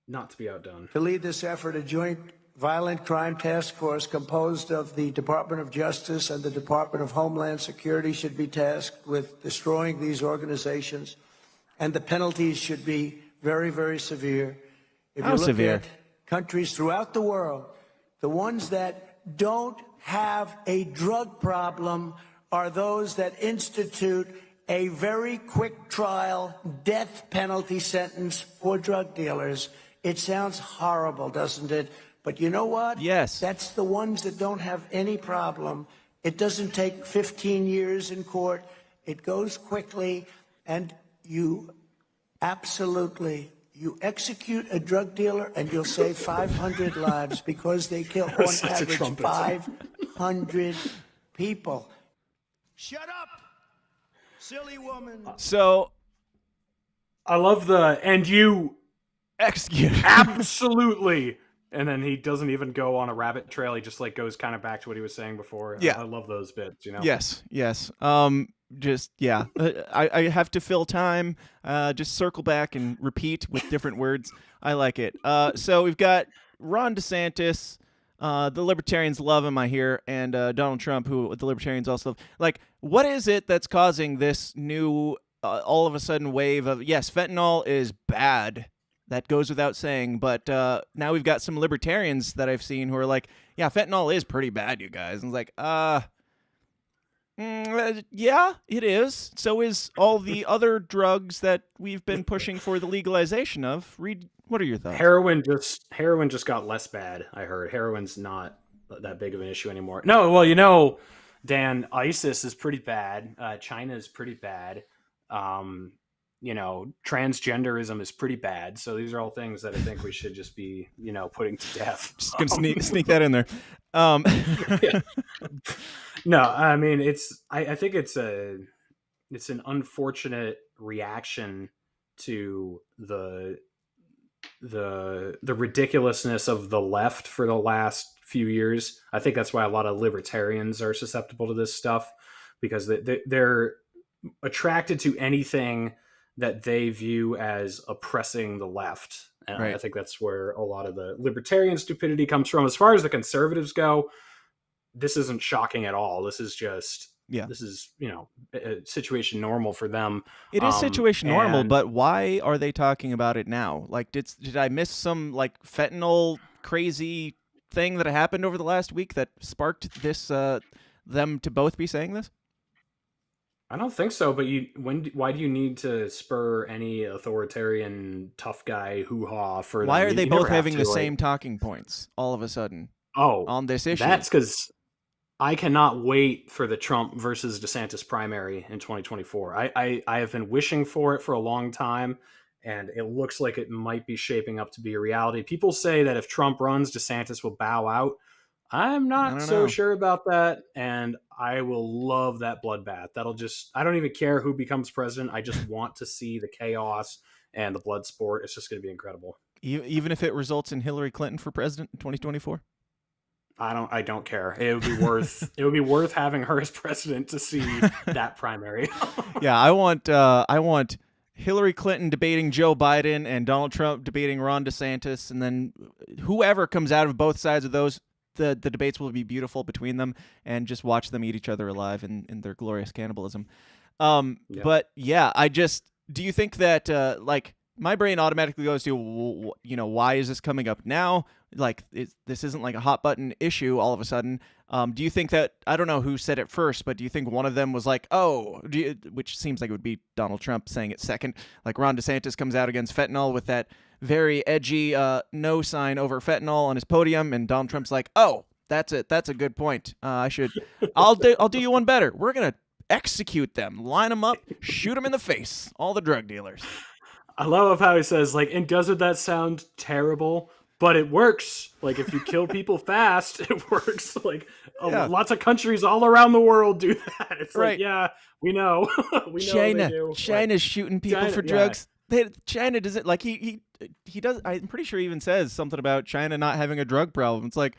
Not to be outdone. To lead this effort, a joint violent crime task force composed of the Department of Justice and the Department of Homeland Security should be tasked with destroying these organizations, and the penalties should be very, very severe. If How you look severe? at countries throughout the world, the ones that don't have a drug problem are those that institute a very quick trial death penalty sentence for drug dealers. It sounds horrible, doesn't it? But you know what? Yes. That's the ones that don't have any problem. It doesn't take 15 years in court. It goes quickly, and you execute a drug dealer and you'll save 500 lives because they kill on average 500 people. Shut up, silly woman. So I love and you execute. Absolutely. And then he doesn't even go on a rabbit trail. He just goes kind of back to what he was saying before. Yeah. I love those bits, Yes. I have to fill time. Just circle back and repeat with different words. I like it. So we've got Ron DeSantis. The Libertarians love him, I hear, and Donald Trump, who the Libertarians also love. Like, what is it that's causing this new, all of a sudden wave of, yes, fentanyl is bad. That goes without saying, but now we've got some Libertarians that I've seen who are like, yeah, fentanyl is pretty bad, you guys. And it's like, yeah, it is. So is all the other drugs that we've been pushing for the legalization of. Reed, what are your thoughts? Heroin just got less bad, I heard. Heroin's not that big of an issue anymore. No, well, Dan, ISIS is pretty bad. China is pretty bad. Transgenderism is pretty bad. So these are all things that I think we should just be, putting to death. Just gonna sneak that in there. Yeah. No, I mean, I think it's an unfortunate reaction to the ridiculousness of the left for the last few years. I think that's why a lot of libertarians are susceptible to this stuff, because they're attracted to anything that they view as oppressing the left. And right. I think that's where a lot of the libertarian stupidity comes from. As far as the conservatives go, this isn't shocking at all. This is just, this is, a situation normal for them. It is situation normal, but why are they talking about it now? Like, did I miss some fentanyl crazy thing that happened over the last week that sparked this, them to both be saying this? I don't think so, but why do you need to spur any authoritarian tough guy hoo-ha for them? Why are they both having the same same talking points all of a sudden? Oh, on this issue? That's because I cannot wait for the Trump versus DeSantis primary in 2024. I have been wishing for it for a long time, and it looks like it might be shaping up to be a reality. People say that if Trump runs, DeSantis will bow out. I'm not so sure about that, and I will love that bloodbath. I don't even care who becomes president. I just want to see the chaos and the blood sport. It's just going to be incredible. Even if it results in Hillary Clinton for president in 2024? I don't care. It would be worth having her as president to see that primary. Yeah, I want Hillary Clinton debating Joe Biden and Donald Trump debating Ron DeSantis, and then whoever comes out of both sides of those, the debates will be beautiful between them, and just watch them eat each other alive in their glorious cannibalism. But yeah, do you think that like my brain automatically goes to, why is this coming up now? Like this isn't like a hot button issue all of a sudden. Do you think that, I don't know who said it first, but do you think one of them was like, which seems like it would be Donald Trump saying it second, like Ron DeSantis comes out against fentanyl with that very edgy no sign over fentanyl on his podium, and Donald Trump's like, oh, that's it. That's a good point. I'll do you one better. We're going to execute them, line them up, shoot them in the face, all the drug dealers. I love how he says, like, and doesn't that sound terrible? But it works. Like, if you kill people fast, it works. Like, lots of countries all around the world do that. It's right. Like, yeah, we know. China's shooting people for drugs. China doesn't, like, he does. I'm pretty sure he even says something about China not having a drug problem. It's like,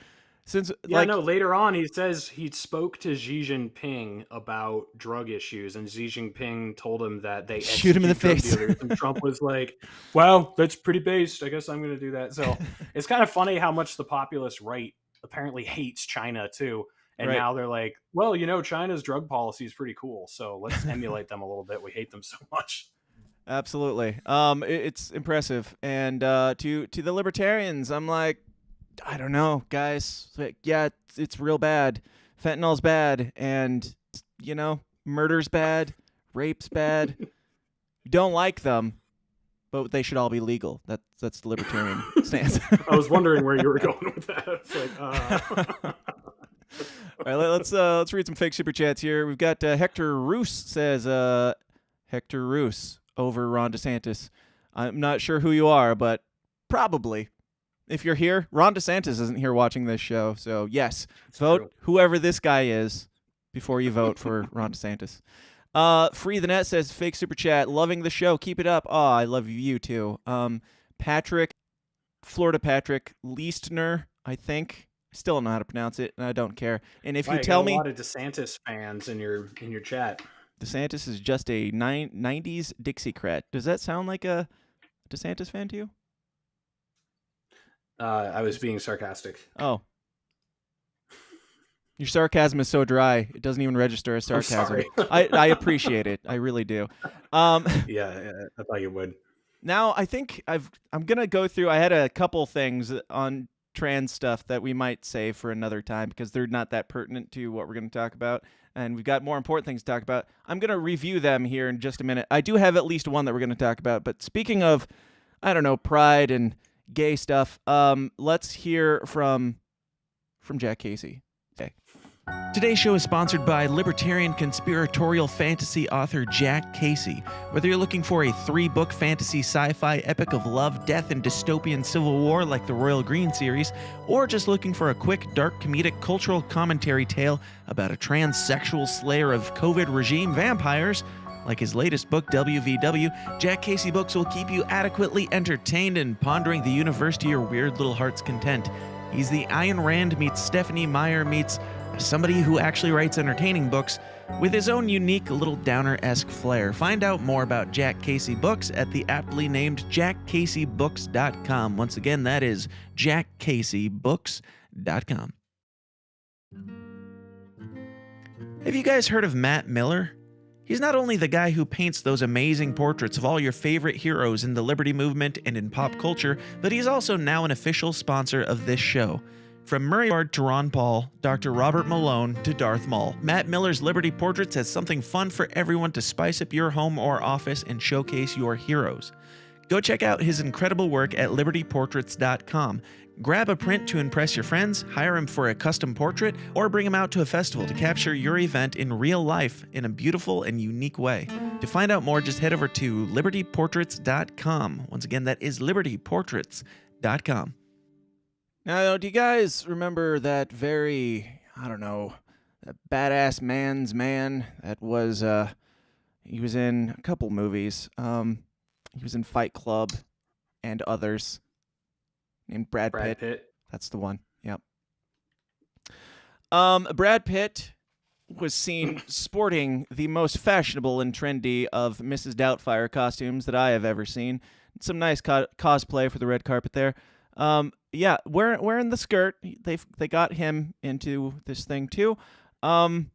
later on he says he spoke to Xi Jinping about drug issues, and Xi Jinping told him that they shoot him in the face. And Trump was like, well, that's pretty based. I guess I'm going to do that. So it's kind of funny how much the populist right apparently hates China too. And now they're like, well, China's drug policy is pretty cool, so let's emulate them a little bit. We hate them so much. Absolutely. It's impressive. And to the libertarians, I'm like, I don't know, guys. Yeah, it's real bad. Fentanyl's bad, and murder's bad, rape's bad. Don't like them, but they should all be legal. That's the libertarian stance. I was wondering where you were going with that. It's like, all right, let's read some fake super chats here. We've got Hector Roos says, Hector Roos over Ron DeSantis. I'm not sure who you are, but probably. If you're here, Ron DeSantis isn't here watching this show, so yes, vote whoever this guy is before you vote for Ron DeSantis. Free the Net says, fake super chat, loving the show, keep it up. Oh, I love you too. Florida Patrick Leastner, I think. I still don't know how to pronounce it, and I don't care. And if you tell me, a lot of DeSantis fans in your chat. DeSantis is just a 90s Dixiecrat. Does that sound like a DeSantis fan to you? I was being sarcastic. Oh. Your sarcasm is so dry, it doesn't even register as sarcasm. I appreciate it. I really do. Yeah, I thought you would. Now, I think I'm going to go through, I had a couple things on trans stuff that we might save for another time because they're not that pertinent to what we're going to talk about, and we've got more important things to talk about. I'm going to review them here in just a minute. I do have at least one that we're going to talk about, but speaking of, I don't know, pride and gay stuff, let's hear from Jack Casey. Okay. Today's show is sponsored by libertarian conspiratorial fantasy author Jack Casey. Whether you're looking for a 3-book fantasy sci-fi epic of love, death, and dystopian civil war like the Royal Green series, or just looking for a quick, dark, comedic cultural commentary tale about a transsexual slayer of COVID regime vampires, like his latest book, WVW, Jack Casey Books will keep you adequately entertained and pondering the universe to your weird little heart's content. He's the Ayn Rand meets Stephanie Meyer meets somebody who actually writes entertaining books with his own unique little downer-esque flair. Find out more about Jack Casey Books at the aptly named jackcaseybooks.com. Once again, that is jackcaseybooks.com. Have you guys heard of Matt Miller? He's not only the guy who paints those amazing portraits of all your favorite heroes in the liberty movement and in pop culture, but he's also now an official sponsor of this show. From Murray Bard to Ron Paul, Dr. Robert Malone to Darth Maul, Matt Miller's Liberty Portraits has something fun for everyone to spice up your home or office and showcase your heroes. Go check out his incredible work at libertyportraits.com. Grab a print to impress your friends, hire him for a custom portrait, or bring him out to a festival to capture your event in real life in a beautiful and unique way. To find out more, just head over to libertyportraits.com. Once again, that is libertyportraits.com. Now, do you guys remember that very, that badass man's man that was, he was in a couple movies. He was in Fight Club and others. Named Brad Pitt. Pitt. That's the one. Yep. Brad Pitt was seen sporting the most fashionable and trendy of Mrs. Doubtfire costumes that I have ever seen. Some nice cosplay for the red carpet there. Yeah, wearing the skirt. They got him into this thing too. I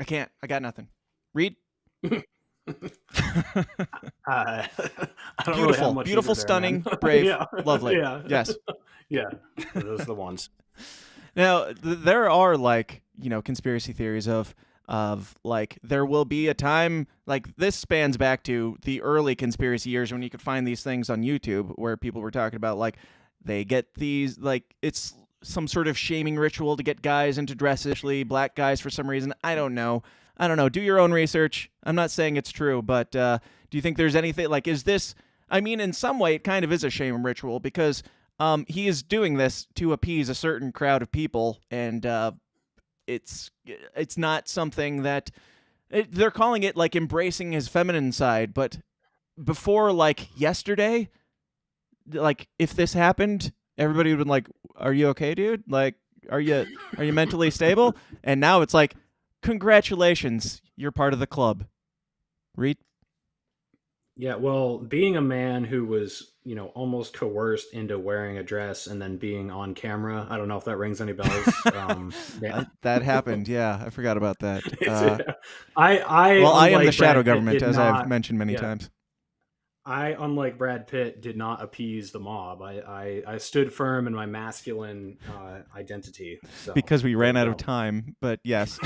can't. I got nothing. Reed. I don't really Beautiful, have much beautiful, either there, stunning, man. brave, Yeah. lovely. Yeah. Yes. Yeah. Those are the ones. Now, there are conspiracy theories of like there will be a time, like this spans back to the early conspiracy years when you could find these things on YouTube where people were talking about like they get these, like it's some sort of shaming ritual to get guys into dresses, especially black guys for some reason. I don't know. Do your own research. I'm not saying it's true, but do you think there's anything like, is this, I mean, in some way it kind of is a shame ritual because he is doing this to appease a certain crowd of people, and it's not something that they're calling it like embracing his feminine side, but before like yesterday, like if this happened, everybody would have been like, "Are you okay, dude? Like, are you mentally stable?" And now it's like, "Congratulations, you're part of the club." Reed? Yeah, well, being a man who was, almost coerced into wearing a dress and then being on camera, I don't know if that rings any bells. Yeah. That happened. Yeah, I forgot about that. I am the shadow Brad Pitt, government, did as not- I've mentioned many yeah. times. I, unlike Brad Pitt, did not appease the mob. I stood firm in my masculine identity. So, Because we ran out of time, but yes.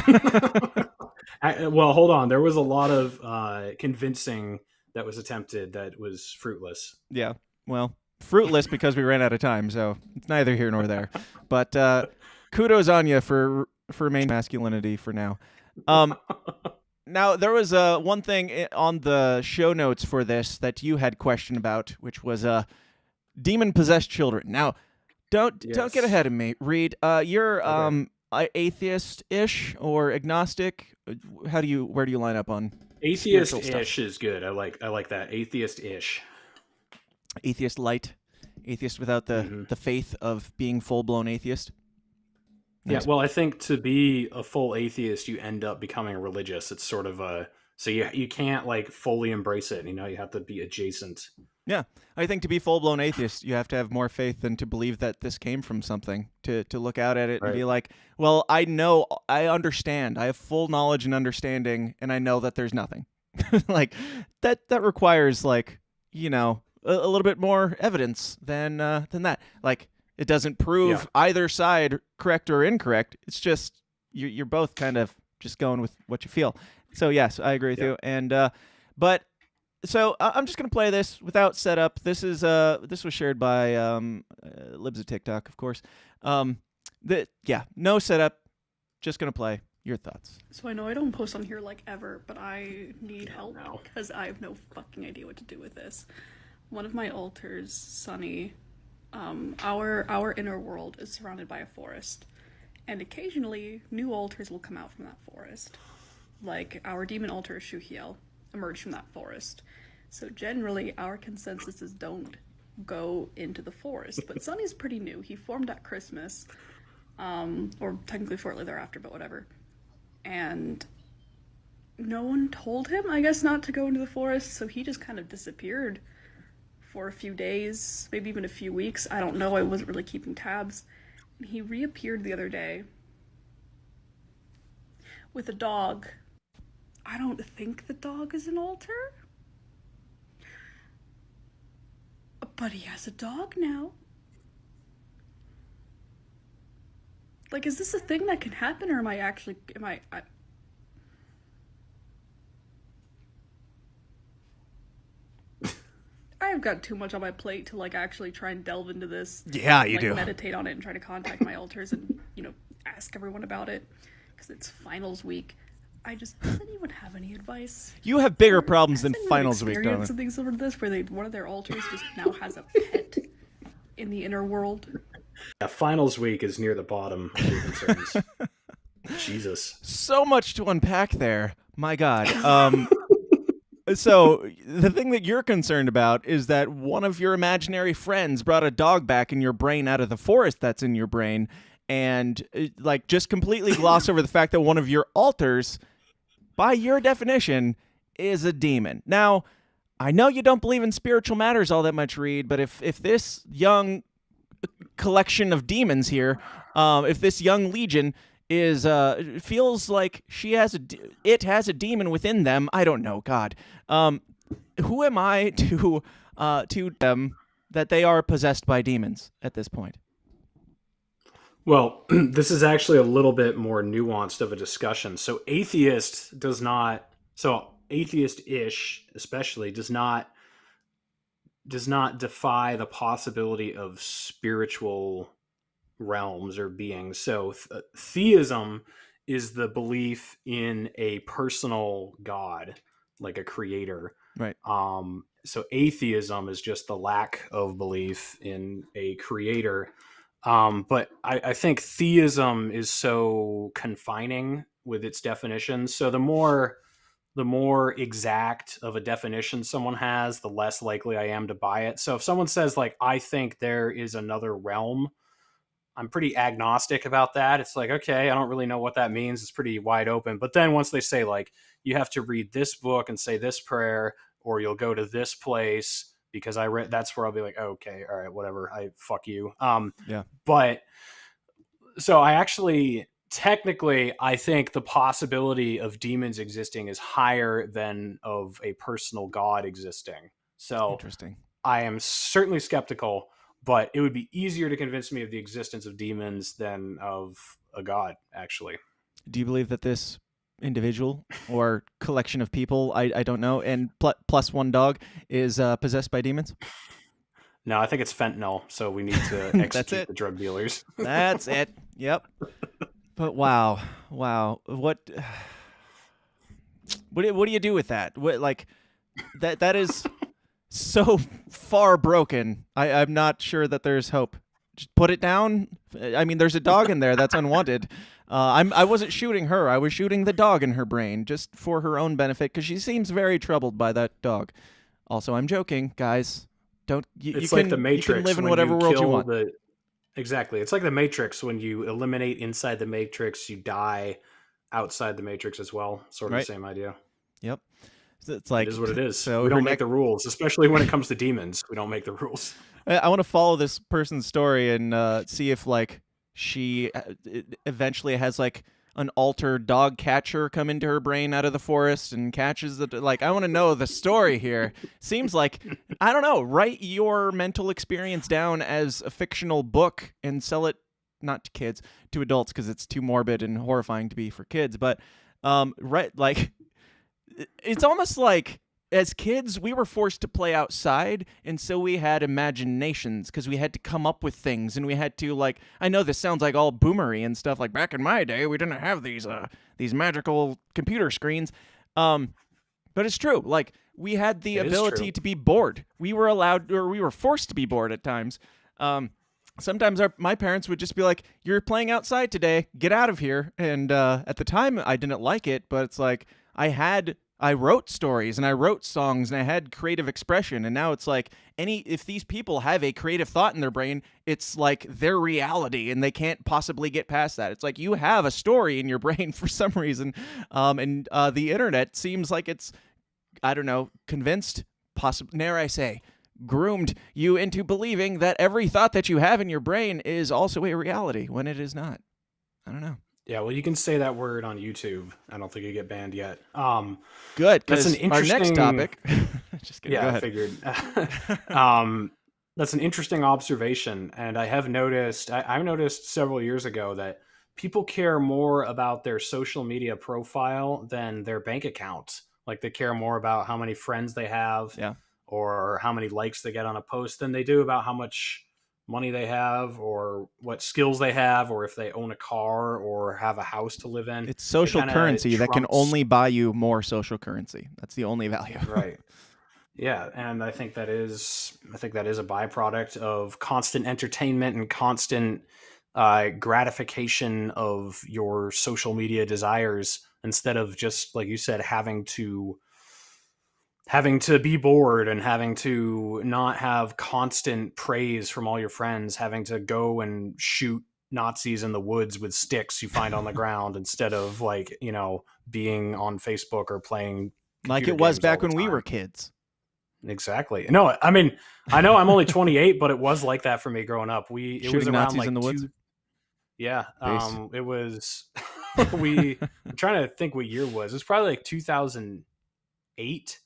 Well, hold on. There was a lot of convincing that was attempted that was fruitless. Yeah, well, fruitless because we ran out of time, so it's neither here nor there. But kudos on you for main masculinity for now. Now, there was one thing on the show notes for this that you had question about, which was demon-possessed children. Now, don't get ahead of me, Reed. You're atheist-ish or agnostic. Where do you line up on Atheist-ish is good. I like that. Atheist-ish. Atheist light, atheist without the faith of being full-blown atheist. Nice. Yeah, well, I think to be a full atheist, you end up becoming religious. It's sort of so you can't like fully embrace it. You have to be adjacent. Yeah, I think to be full-blown atheist, you have to have more faith than to believe that this came from something. To look out at it and be like, well, I know, I understand, I have full knowledge and understanding, and I know that there's nothing. Like that requires like a little bit more evidence than that. Like it doesn't prove either side correct or incorrect. It's just you're both kind of just going with what you feel. So yes, I agree with you. And but. So I'm just gonna play this without setup. This was shared by Libs of TikTok, of course. No setup. Just gonna play. Your thoughts. So I know I don't post on here like ever, but I need help because I have no fucking idea what to do with this. One of my altars, Sunny, our inner world is surrounded by a forest, and occasionally new altars will come out from that forest. Like our demon altar, Shuhiel, emerge from that forest. So generally our consensus is don't go into the forest, but Sunny's pretty new. He formed at Christmas, or technically shortly thereafter, but whatever. And no one told him, I guess, not to go into the forest, so he just kind of disappeared for a few days, maybe even a few weeks. I don't know, I wasn't really keeping tabs. And he reappeared the other day with a dog. I don't think the dog is an altar. But he has a dog now. Like, is this a thing that can happen, or I have got too much on my plate to, like, actually try and delve into this. Yeah, you like, do. Meditate on it and try to contact my altars and, ask everyone about it. Because it's finals week. Does anyone have any advice? You have bigger problems than finals week, darling. Something similar to this, where one of their altars just now has a pet in the inner world. Yeah, finals week is near the bottom of your concerns. Jesus. So much to unpack there. My God. So the thing that you're concerned about is that one of your imaginary friends brought a dog back in your brain out of the forest that's in your brain, and like just completely gloss over the fact that one of your alters, by your definition, is a demon. Now, I know you don't believe in spiritual matters all that much, Reed, but if this young collection of demons here, if this young legion is feels like it has a demon within them, I don't know, God. Who am I to them that they are possessed by demons at this point? Well, this is actually a little bit more nuanced of a discussion. So atheist-ish especially does not defy the possibility of spiritual realms or beings. So theism is the belief in a personal God, like a creator. Right. So atheism is just the lack of belief in a creator. But I think theism is so confining with its definitions. So the more exact of a definition someone has, the less likely I am to buy it. So if someone says like, I think there is another realm, I'm pretty agnostic about that. It's like, okay, I don't really know what that means. It's pretty wide open. But then once they say like, you have to read this book and say this prayer, or you'll go to this place because I read, that's where I'll be like, okay, all right, whatever. Fuck you. Yeah. But so I actually, technically, I think the possibility of demons existing is higher than of a personal God existing. So Interesting. I am certainly skeptical, but it would be easier to convince me of the existence of demons than of a God, actually. Do you believe that this individual or collection of people, I don't know, and plus one dog is possessed by demons? No, I think it's fentanyl, so we need to execute the drug dealers. That's it. Yep. But wow. What do you do with that? What, like, that is so far broken. I'm not sure that there's hope. Just put it down. I mean, there's a dog in there that's unwanted. I wasn't shooting her. I was shooting the dog in her brain just for her own benefit because she seems very troubled by that dog. Also, I'm joking, guys. It's like the Matrix. You can live in whatever world you want. Exactly. It's like the Matrix. When you eliminate inside the Matrix, you die outside the Matrix as well. Sort of the same idea. Yep. So it's like, it is what it is. So we don't make the rules, especially when it comes to demons. We don't make the rules. I want to follow this person's story and see if like she eventually has like an alter dog catcher come into her brain out of the forest and catches the, like, I want to know the story here. Seems like, I don't know, write your mental experience down as a fictional book and sell it, not to kids, to adults, because it's too morbid and horrifying to be for kids. But like, it's almost like as kids, we were forced to play outside, and so we had imaginations because we had to come up with things, and we had to, like, I know this sounds like all boomery and stuff, like back in my day, we didn't have these magical computer screens, but it's true. Like, we had the ability to be bored. We were allowed, or we were forced to be bored at times. Sometimes my parents would just be like, "You're playing outside today, get out of here." And at the time, I didn't like it, but it's like I wrote stories and I wrote songs and I had creative expression, and now it's like if these people have a creative thought in their brain, it's like their reality and they can't possibly get past that. It's like you have a story in your brain for some reason, and the internet seems like it's, I don't know, convinced, groomed you into believing that every thought that you have in your brain is also a reality when it is not. I don't know. Yeah, well, you can say that word on YouTube. I don't think you get banned yet. Good, that's an interesting... our next topic. Just kidding. Yeah, Go ahead. I figured. That's an interesting observation, and I've noticed several years ago that people care more about their social media profile than their bank account. Like, they care more about how many friends they have, or how many likes they get on a post than they do about how much money they have or what skills they have or if they own a car or have a house to live in. It's social currency that can only buy you more social currency. That's the only value. Right. Yeah, and I think that is a byproduct of constant entertainment and constant gratification of your social media desires instead of just, like you said, having to be bored and having to not have constant praise from all your friends, having to go and shoot Nazis in the woods with sticks you find on the ground instead of, like, you know, being on Facebook or playing like it was back when we were kids. Exactly. No, I mean, I know I'm only 28, but it was like that for me growing up. It Shooting was around Nazis like in the woods. Yeah. Base. It was I'm trying to think what year it was. It was probably like 2008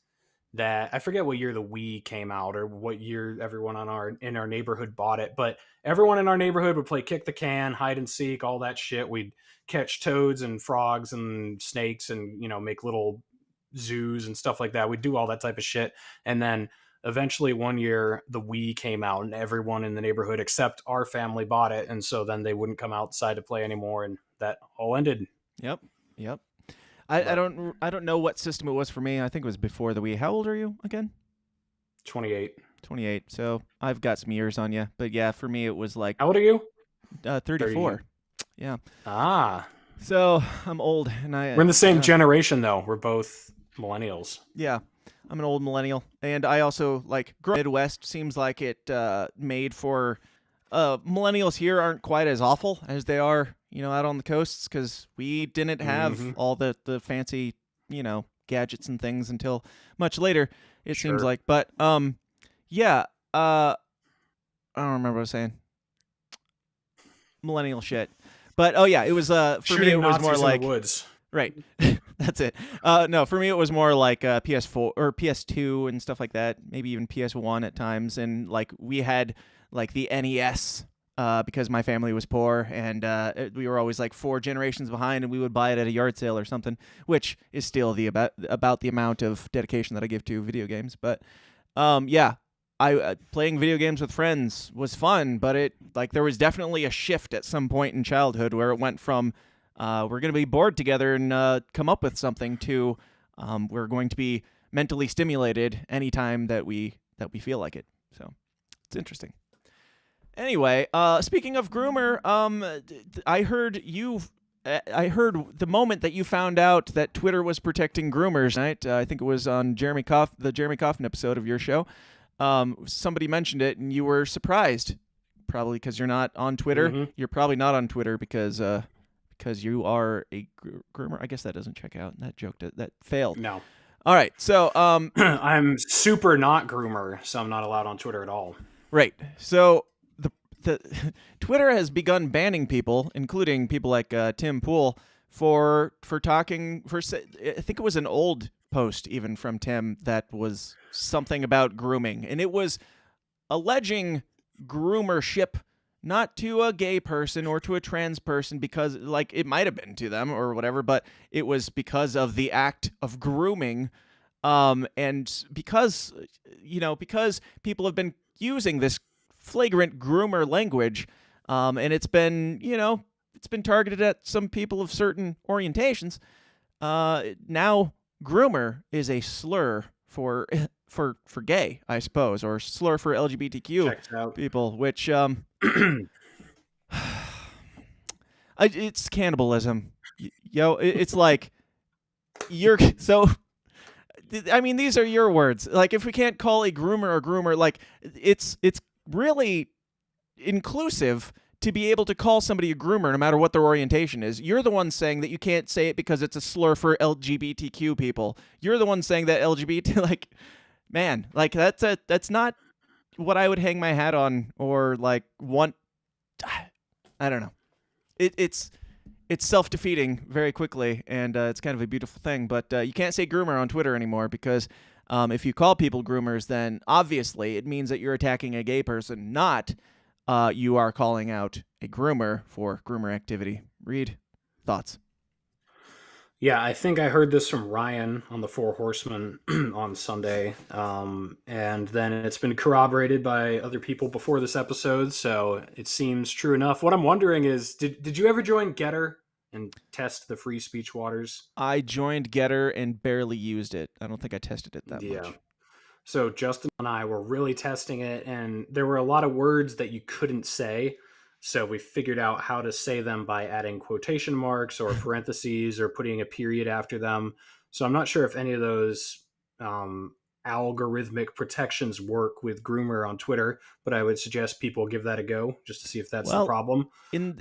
that I forget what year the Wii came out or what year everyone in our neighborhood bought it, but everyone in our neighborhood would play kick the can, hide and seek, all that shit. We'd catch toads and frogs and snakes and, you know, make little zoos and stuff like that. We'd do all that type of shit. And then eventually one year the Wii came out and everyone in the neighborhood except our family bought it. And so then they wouldn't come outside to play anymore. And that all ended. Yep. I don't know what system it was for me. I think it was before the Wii. How old are you again? 28. 28. So I've got some years on you. But yeah, for me it was like... How old are you? 34. Yeah. Ah. So I'm old, and we're in the same generation, though. We're both millennials. Yeah. I'm an old millennial. And I also, like, Midwest seems like it made for... millennials here aren't quite as awful as they are, you know, out on the coasts, because we didn't have all the fancy, you know, gadgets and things until much later, it seems like. But, yeah, I don't remember what I was saying. Millennial shit. But, oh, yeah, it was, for Shooting me, it was Nazis more like... in the woods. Right. That's it. No, for me, it was more like PS4 or PS2 and stuff like that, maybe even PS1 at times. And, like, we had, like, the NES because my family was poor, and we were always, like, 4 generations behind, and we would buy it at a yard sale or something, which is still about the amount of dedication that I give to video games. But, yeah, playing video games with friends was fun, but there was definitely a shift at some point in childhood where it went from we're going to be bored together and come up with something to we're going to be mentally stimulated anytime that we feel like it. So it's interesting. Anyway, speaking of groomer, I heard the moment that you found out that Twitter was protecting groomers, right? I think it was on the Jeremy Coffin episode of your show. Somebody mentioned it, and you were surprised, probably because you're not on Twitter. Mm-hmm. You're probably not on Twitter because you are a groomer. I guess that doesn't check out. That joke that failed. No. All right. So I'm super not groomer, so I'm not allowed on Twitter at all. Right. So the Twitter has begun banning people, including people like Tim Pool, for talking. I think it was an old post even from Tim that was something about grooming, and it was alleging groomership. Not to a gay person or to a trans person, because, like, it might have been to them or whatever, but it was because of the act of grooming, and because people have been using this flagrant groomer language, and it's been targeted at some people of certain orientations. Now groomer is a slur for gay, I suppose, or slur for LGBTQ people, which it's cannibalism. It's like I mean, these are your words. Like, if we can't call a groomer, like, it's really inclusive to be able to call somebody a groomer no matter what their orientation is. You're the one saying that you can't say it because it's a slur for LGBTQ people. You're the one saying that LGBT, like, man, like, that's not what I would hang my hat on, or like want. I don't know. It's self-defeating very quickly, and it's kind of a beautiful thing. But you can't say groomer on Twitter anymore, because if you call people groomers, then obviously it means that you're attacking a gay person, not you are calling out a groomer for groomer activity. Reed, thoughts? Yeah, I think I heard this from Ryan on the Four Horsemen on Sunday, and then it's been corroborated by other people before this episode, so it seems true enough. What I'm wondering is, did you ever join Getter and test the free speech waters? I joined Getter and barely used it. I don't think I tested it that much. So Justin and I were really testing it, and there were a lot of words that you couldn't say. So we figured out how to say them by adding quotation marks or parentheses or putting a period after them. So I'm not sure if any of those algorithmic protections work with Groomer on Twitter, but I would suggest people give that a go just to see if that's the problem. In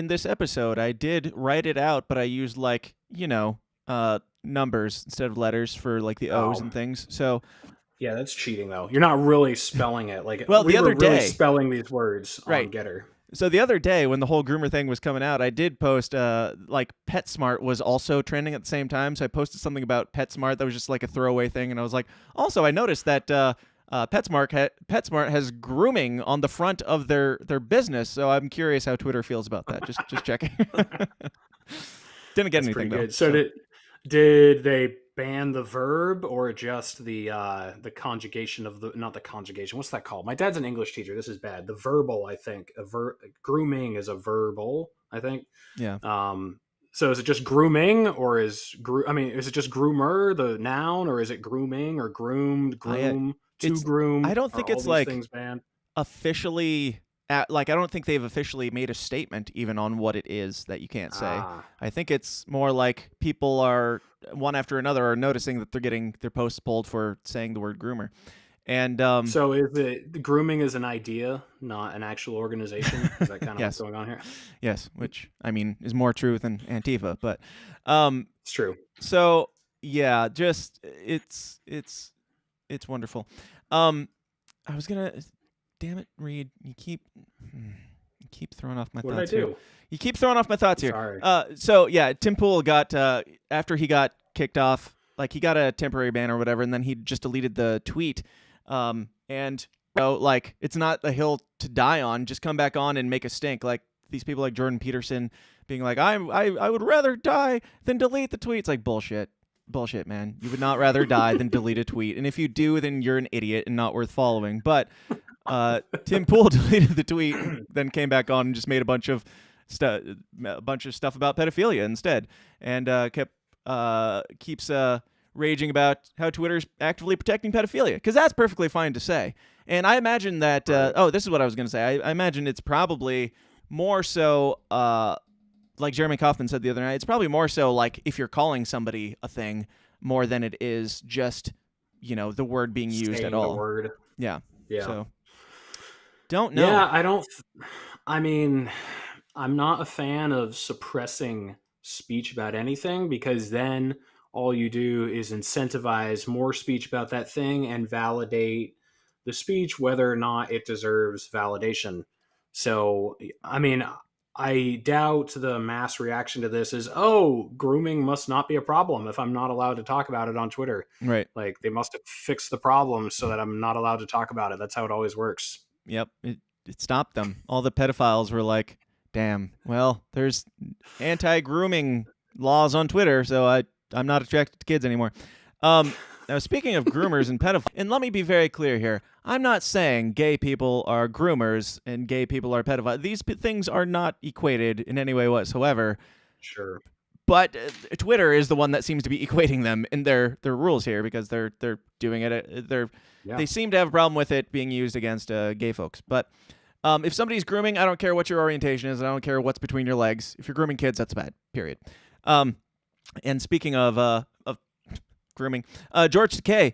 this episode, I did write it out, but I used numbers instead of letters for like the O's and things. So yeah, that's cheating though. You're not really spelling it. Like, well, we the other were really day spelling these words on Getter. So the other day when the whole Groomer thing was coming out, I did post like PetSmart was also trending at the same time. So I posted something about PetSmart that was just like a throwaway thing, and I was like, also I noticed that PetSmart has grooming on the front of their business. So I'm curious how Twitter feels about that. Just checking. Didn't get anything though. Good. So did they ban the verb or just the conjugation of not the conjugation? What's that called? My dad's an English teacher. This is bad. The verbal, I think. Grooming is a verbal, I think. Yeah. So is it just grooming, or is it just groomer the noun, or is it grooming or groomed, groom, groom? I don't think it's like things banned? Officially. I don't think they've officially made a statement even on what it is that you can't say. I think it's more like people are one after another are noticing that they're getting their posts pulled for saying the word groomer. And so is it grooming is an idea, not an actual organization? Is that kind of what's going on here? Yes, which I mean is more true than Antifa, but it's true. So yeah, just it's wonderful. I was gonna. Damn it, Reed! You keep throwing off my thoughts. What did I do? Here. You keep throwing off my thoughts here. Sorry. So yeah, Tim Pool got after he got kicked off, like he got a temporary ban or whatever, and then he just deleted the tweet. And like it's not a hill to die on. Just come back on and make a stink. Like these people like Jordan Peterson being like, I would rather die than delete the tweet. It's like bullshit, man. You would not rather die than delete a tweet, and if you do, then you're an idiot and not worth following. But Tim Pool deleted the tweet, then came back on and just made a bunch of stuff about pedophilia instead, and keeps raging about how Twitter's actively protecting pedophilia, because that's perfectly fine to say. And I imagine that this is what I was going to say. I imagine it's probably more so like Jeremy Kaufman said the other night. It's probably more so like if you're calling somebody a thing more than it is just the word being used at all. The word. Yeah. So. Don't know. Yeah, I'm not a fan of suppressing speech about anything, because then all you do is incentivize more speech about that thing and validate the speech whether or not it deserves validation. So, I doubt the mass reaction to this is, grooming must not be a problem if I'm not allowed to talk about it on Twitter. Right. Like, they must have fixed the problem so that I'm not allowed to talk about it. That's how it always works. Yep, it stopped them. All the pedophiles were like, damn, well, there's anti-grooming laws on Twitter, so I'm not attracted to kids anymore. Now, speaking of groomers and pedophiles, and let me be very clear here, I'm not saying gay people are groomers and gay people are pedophiles. These things are not equated in any way whatsoever. Sure. But Twitter is the one that seems to be equating them in their rules here, because they're doing it. They seem to have a problem with it being used against gay folks. But if somebody's grooming, I don't care what your orientation is. I don't care what's between your legs. If you're grooming kids, that's bad. Period. And speaking of grooming, George Takei.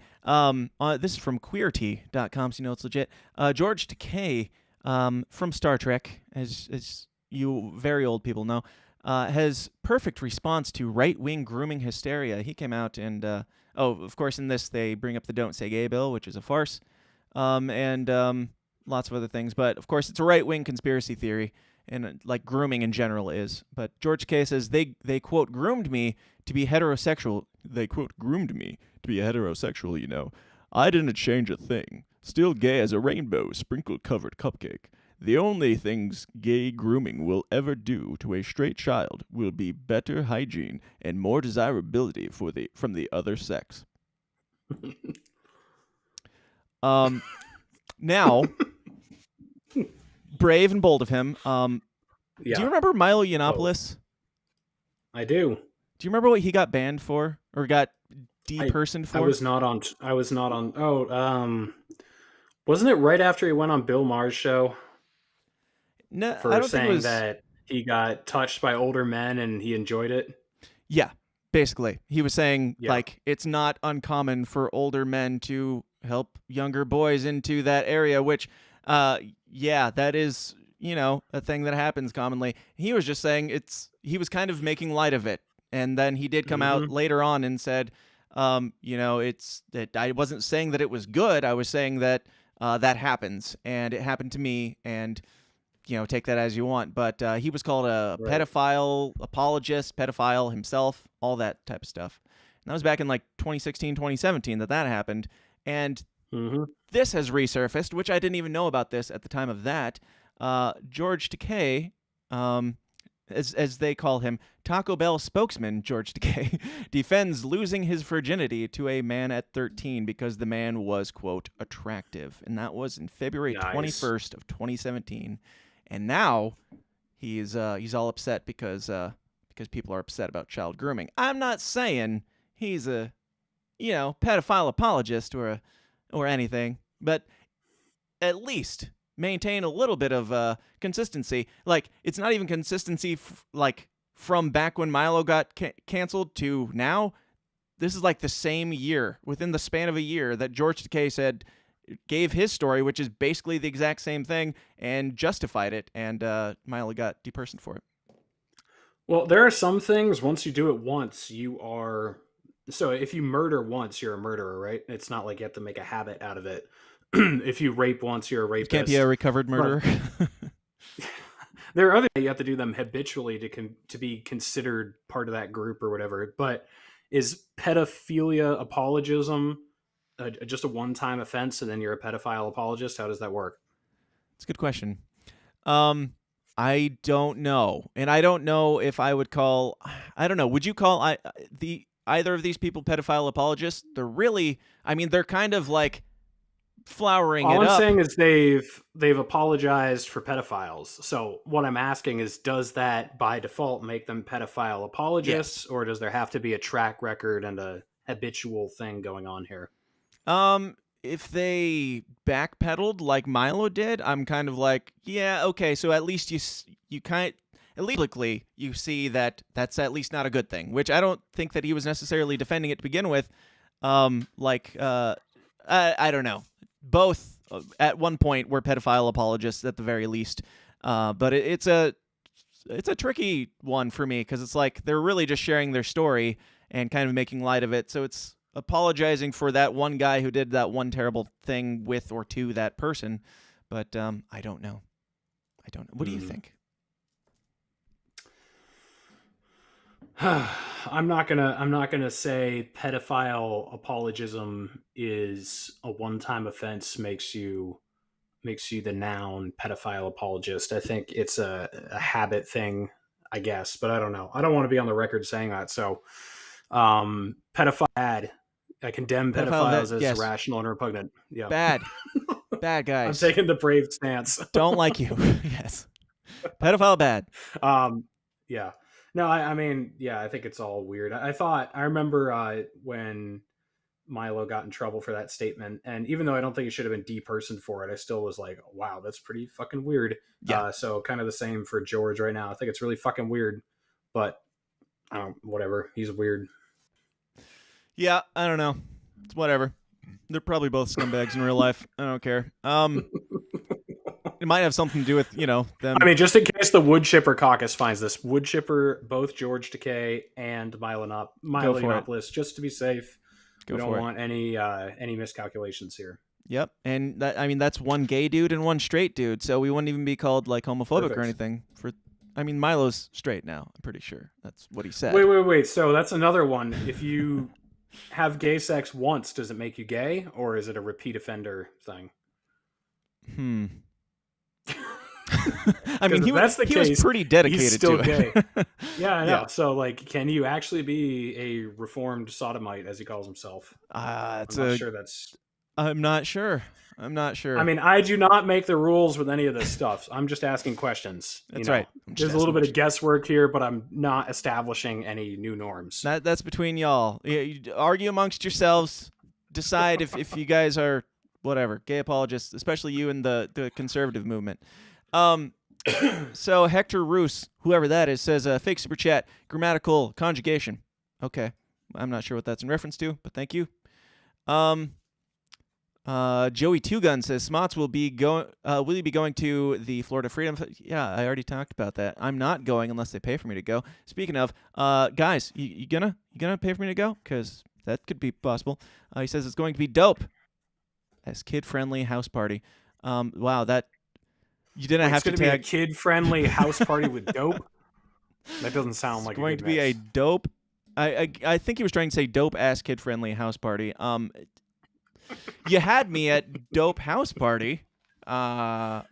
This is from queerty.com, so you know it's legit. George Takei from Star Trek, as you very old people know. Has perfect response to right-wing grooming hysteria. He came out and, of course, in this they bring up the Don't Say Gay bill, which is a farce, and lots of other things. But, of course, it's a right-wing conspiracy theory, and like grooming in general is. But George Takei says they quote, groomed me to be heterosexual. They, quote, groomed me to be a heterosexual, I didn't change a thing. Still gay as a rainbow, sprinkle-covered cupcake. The only things gay grooming will ever do to a straight child will be better hygiene and more desirability from the other sex. Now, brave and bold of him. Do you remember Milo Yiannopoulos? I do. Do you remember what he got banned for or got depersoned for? I was not on. Wasn't it right after he went on Bill Maher's show? No, for I don't saying think it was that he got touched by older men and he enjoyed it. Yeah, basically. He was saying, Yeah. like, it's not uncommon for older men to help younger boys into that area, which, yeah, that is, a thing that happens commonly. He was just saying he was kind of making light of it. And then he did come out later on and said, it's that I wasn't saying that it was good. I was saying that that happens, and it happened to me, and take that as you want. But he was called a pedophile apologist, pedophile himself, all that type of stuff. And that was back in like 2016, 2017 that happened. And this has resurfaced, which I didn't even know about this at the time of that. George Takei, as they call him, Taco Bell spokesman George Takei, defends losing his virginity to a man at 13 because the man was, quote, attractive. And that was in February 21st of 2017. And now he's all upset because people are upset about child grooming. I'm not saying he's a pedophile apologist or anything, but at least maintain a little bit of consistency. Like, it's not even consistency from back when Milo got canceled to now. This is like the same year, within the span of a year, that George Takei gave his story, which is basically the exact same thing, and justified it, and Milo got depersoned for it. Well, there are some things, once you do it once, you are... So if you murder once, you're a murderer, right? It's not like you have to make a habit out of it. If you rape once, you're a rapist. You can't be a recovered murderer. There are other things you have to do them habitually to be considered part of that group or whatever. But is pedophilia apologism just a one-time offense, and then you're a pedophile apologist? How does that work? It's a good question. I don't know, and I don't know if I would call. I don't know. Would you call either of these people pedophile apologists? They're really. I mean, they're kind of like flowering it up. All I'm saying is they've apologized for pedophiles. So what I'm asking is, does that by default make them pedophile apologists, or does there have to be a track record and a habitual thing going on here? If they backpedaled like Milo did, I'm kind of like, yeah, okay. So at least you kind at least publicly you see that that's at least not a good thing. Which I don't think that he was necessarily defending it to begin with. I don't know. Both at one point were pedophile apologists at the very least. But it's a tricky one for me because it's like they're really just sharing their story and kind of making light of it. So it's apologizing for that one guy who did that one terrible thing with or to that person. But I don't know. What do you think? I'm not gonna say pedophile apologism is a one-time offense makes you the noun pedophile apologist. I think it's a habit thing, I guess, but I don't know. I don't want to be on the record saying that. So, pedophile bad. I condemn pedophiles as irrational and repugnant. Yeah, bad guys. I'm taking the brave stance. Don't like you. Yes, pedophile bad. Yeah. No, I mean, yeah, I think it's all weird. I remember when Milo got in trouble for that statement, and even though I don't think he should have been depersoned for it, I still was like, wow, that's pretty fucking weird. Yeah. So kind of the same for George right now. I think it's really fucking weird, but whatever. He's weird. Yeah, I don't know. It's whatever. They're probably both scumbags in real life. I don't care. It might have something to do with, them. I mean, just in case the wood chipper caucus finds this, wood chipper, both George Takei and Milo Yiannopoulos, just to be safe. We don't want any miscalculations here. Yep. And that's one gay dude and one straight dude. So we wouldn't even be called like homophobic or anything Milo's straight now. I'm pretty sure that's what he said. Wait. So that's another one. If you have gay sex once, does it make you gay, or is it a repeat offender thing? I mean, he was pretty dedicated he's still to it. Gay. Yeah, I know. Yeah. So, like, can you actually be a reformed sodomite, as he calls himself? I'm not sure. I mean, I do not make the rules with any of this stuff. I'm just asking questions. That's right. There's a little bit of guesswork here, but I'm not establishing any new norms. That's between y'all. You argue amongst yourselves. Decide if you guys are whatever gay apologists, especially you in the conservative movement. So Hector Roos, whoever that is, says fake super chat, grammatical conjugation. Okay, I'm not sure what that's in reference to, but thank you. Joey Two Gun says Smotz will you be going to the Florida Freedom? Yeah, I already talked about that. I'm not going unless they pay for me to go. Speaking of, guys, you gonna pay for me to go? Because that could be possible. He says it's going to be dope. As kid-friendly house party. Wow, that you didn't have to tag. It's going to be a kid-friendly house party with dope. That doesn't sound like going to be a dope. I think he was trying to say dope-ass kid-friendly house party. You had me at dope house party. Yeah,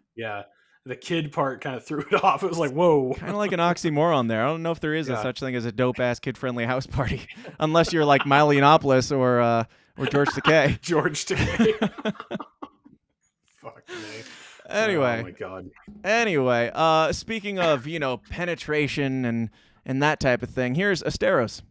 the kid part kind of threw it off. It was like, whoa. Kind of like an oxymoron there. I don't know if there is a such thing as a dope-ass kid-friendly house party, unless you're like Milo Yiannopoulos or George Takei. George Takei. Fuck me. Anyway. Oh my god. Anyway, speaking of, penetration and that type of thing, here's Asteros.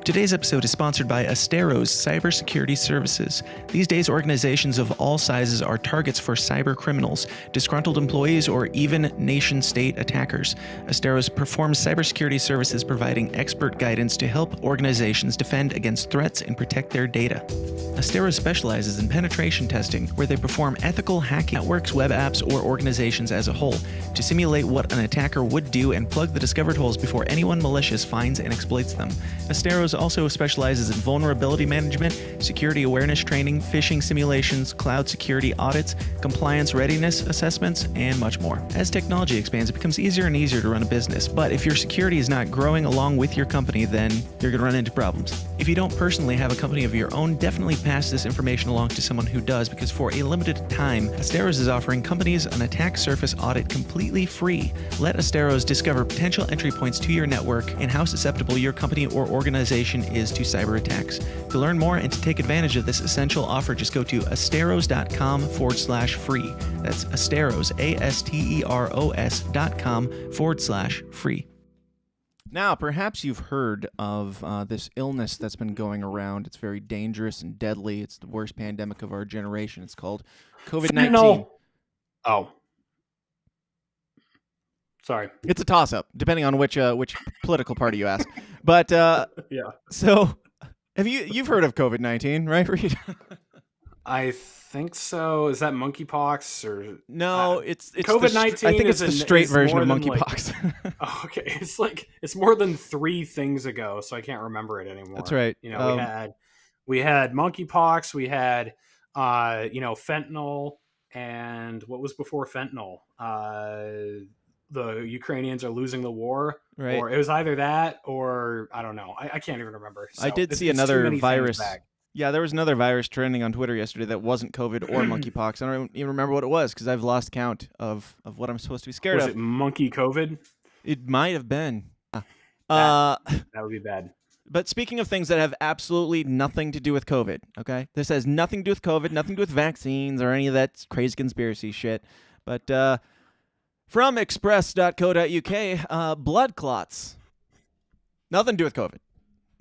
Today's episode is sponsored by Asteros Cybersecurity Services. These days, organizations of all sizes are targets for cyber criminals, disgruntled employees, or even nation-state attackers. Asteros performs cybersecurity services providing expert guidance to help organizations defend against threats and protect their data. Asteros specializes in penetration testing, where they perform ethical hacking networks, web apps, or organizations as a whole to simulate what an attacker would do and plug the discovered holes before anyone malicious finds and exploits them. Asteros also specializes in vulnerability management, security awareness training, phishing simulations, cloud security audits, compliance readiness assessments, and much more. As technology expands, it becomes easier and easier to run a business, but if your security is not growing along with your company, then you're going to run into problems. If you don't personally have a company of your own, definitely pass this information along to someone who does, because for a limited time, Asteros is offering companies an attack surface audit completely free. Let Asteros discover potential entry points to your network and how susceptible your company or organization is to cyber attacks. To learn more and to take advantage of this essential offer, just go to asteros.com/free. That's Asteros, ASTEROS.com/free. Now, perhaps you've heard of this illness that's been going around. It's very dangerous and deadly. It's the worst pandemic of our generation. It's called COVID-19. Oh. Sorry. It's a toss-up, depending on which political party you ask. But yeah. So, you've heard of COVID-19, right, Reed? I think so. Is that monkeypox or no? It's COVID-19. I think it's the straight version of monkeypox. Okay, it's more than 3 things ago, so I can't remember it anymore. That's right. We had monkeypox. We had fentanyl, and what was before fentanyl? The Ukrainians are losing the war, right? Or it was either that or I don't know. I can't even remember. So I did see another virus. Yeah, there was another virus trending on Twitter yesterday that wasn't COVID or monkeypox. I don't even remember what it was because I've lost count of what I'm supposed to be scared of. Was it monkey COVID? It might have been. That would be bad. But speaking of things that have absolutely nothing to do with COVID, okay? This has nothing to do with COVID, nothing to do with vaccines or any of that crazy conspiracy shit. But from express.co.uk, blood clots. Nothing to do with COVID.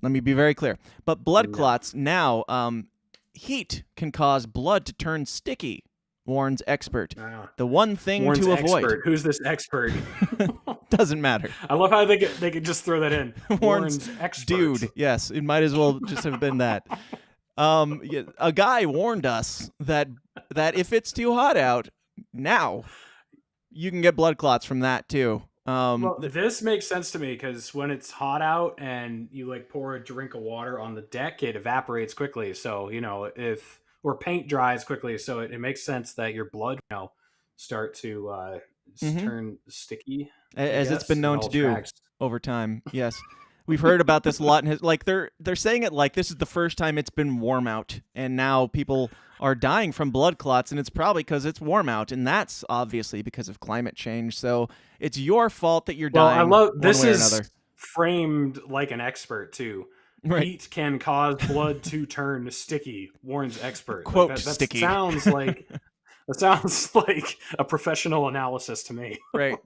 Let me be very clear. But blood clots now, heat can cause blood to turn sticky, warns expert. The one thing warns to avoid. Expert. Who's this expert? Doesn't matter. I love how they could just throw that in. Warns expert. Dude, yes. It might as well just have been that. A guy warned us that if it's too hot out now, you can get blood clots from that too. Well, this makes sense to me because when it's hot out and you pour a drink of water on the deck, it evaporates quickly. So, or paint dries quickly. So it makes sense that your blood, start to turn sticky. As it's been known to do over time. Yes. We've heard about this a lot. They're saying it like this is the first time it's been warm out. And now people are dying from blood clots, and it's probably because it's warm out, and that's obviously because of climate change. So it's your fault that you're dying. I love one this way or is another. Framed like an expert too. Right. Heat can cause blood to turn sticky, warns expert. Quote that sticky. Sounds like a professional analysis to me. Right.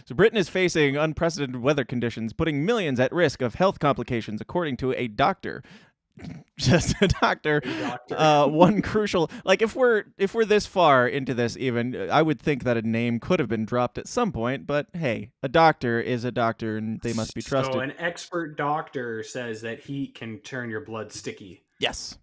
So Britain is facing unprecedented weather conditions, putting millions at risk of health complications, according to a doctor. just a doctor. One crucial, like if we're this far into this, even I would think that a name could have been dropped at some point. But hey, a doctor is a doctor, and they must be trusted. So an expert doctor says that heat can turn your blood sticky. Yes.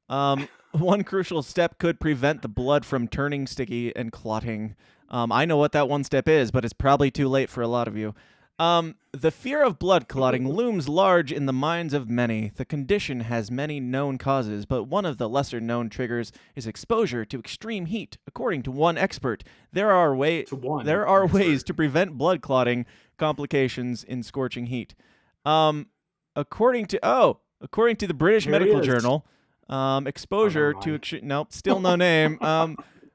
One crucial step could prevent the blood from turning sticky and clotting. I know what that one step is, but it's probably too late for a lot of you. The fear of blood clotting looms large in the minds of many. The condition has many known causes, but one of the lesser-known triggers is exposure to extreme heat. According to one expert, there are ways to prevent blood clotting complications in scorching heat. According to the British Medical Journal, exposure to nope, still no name.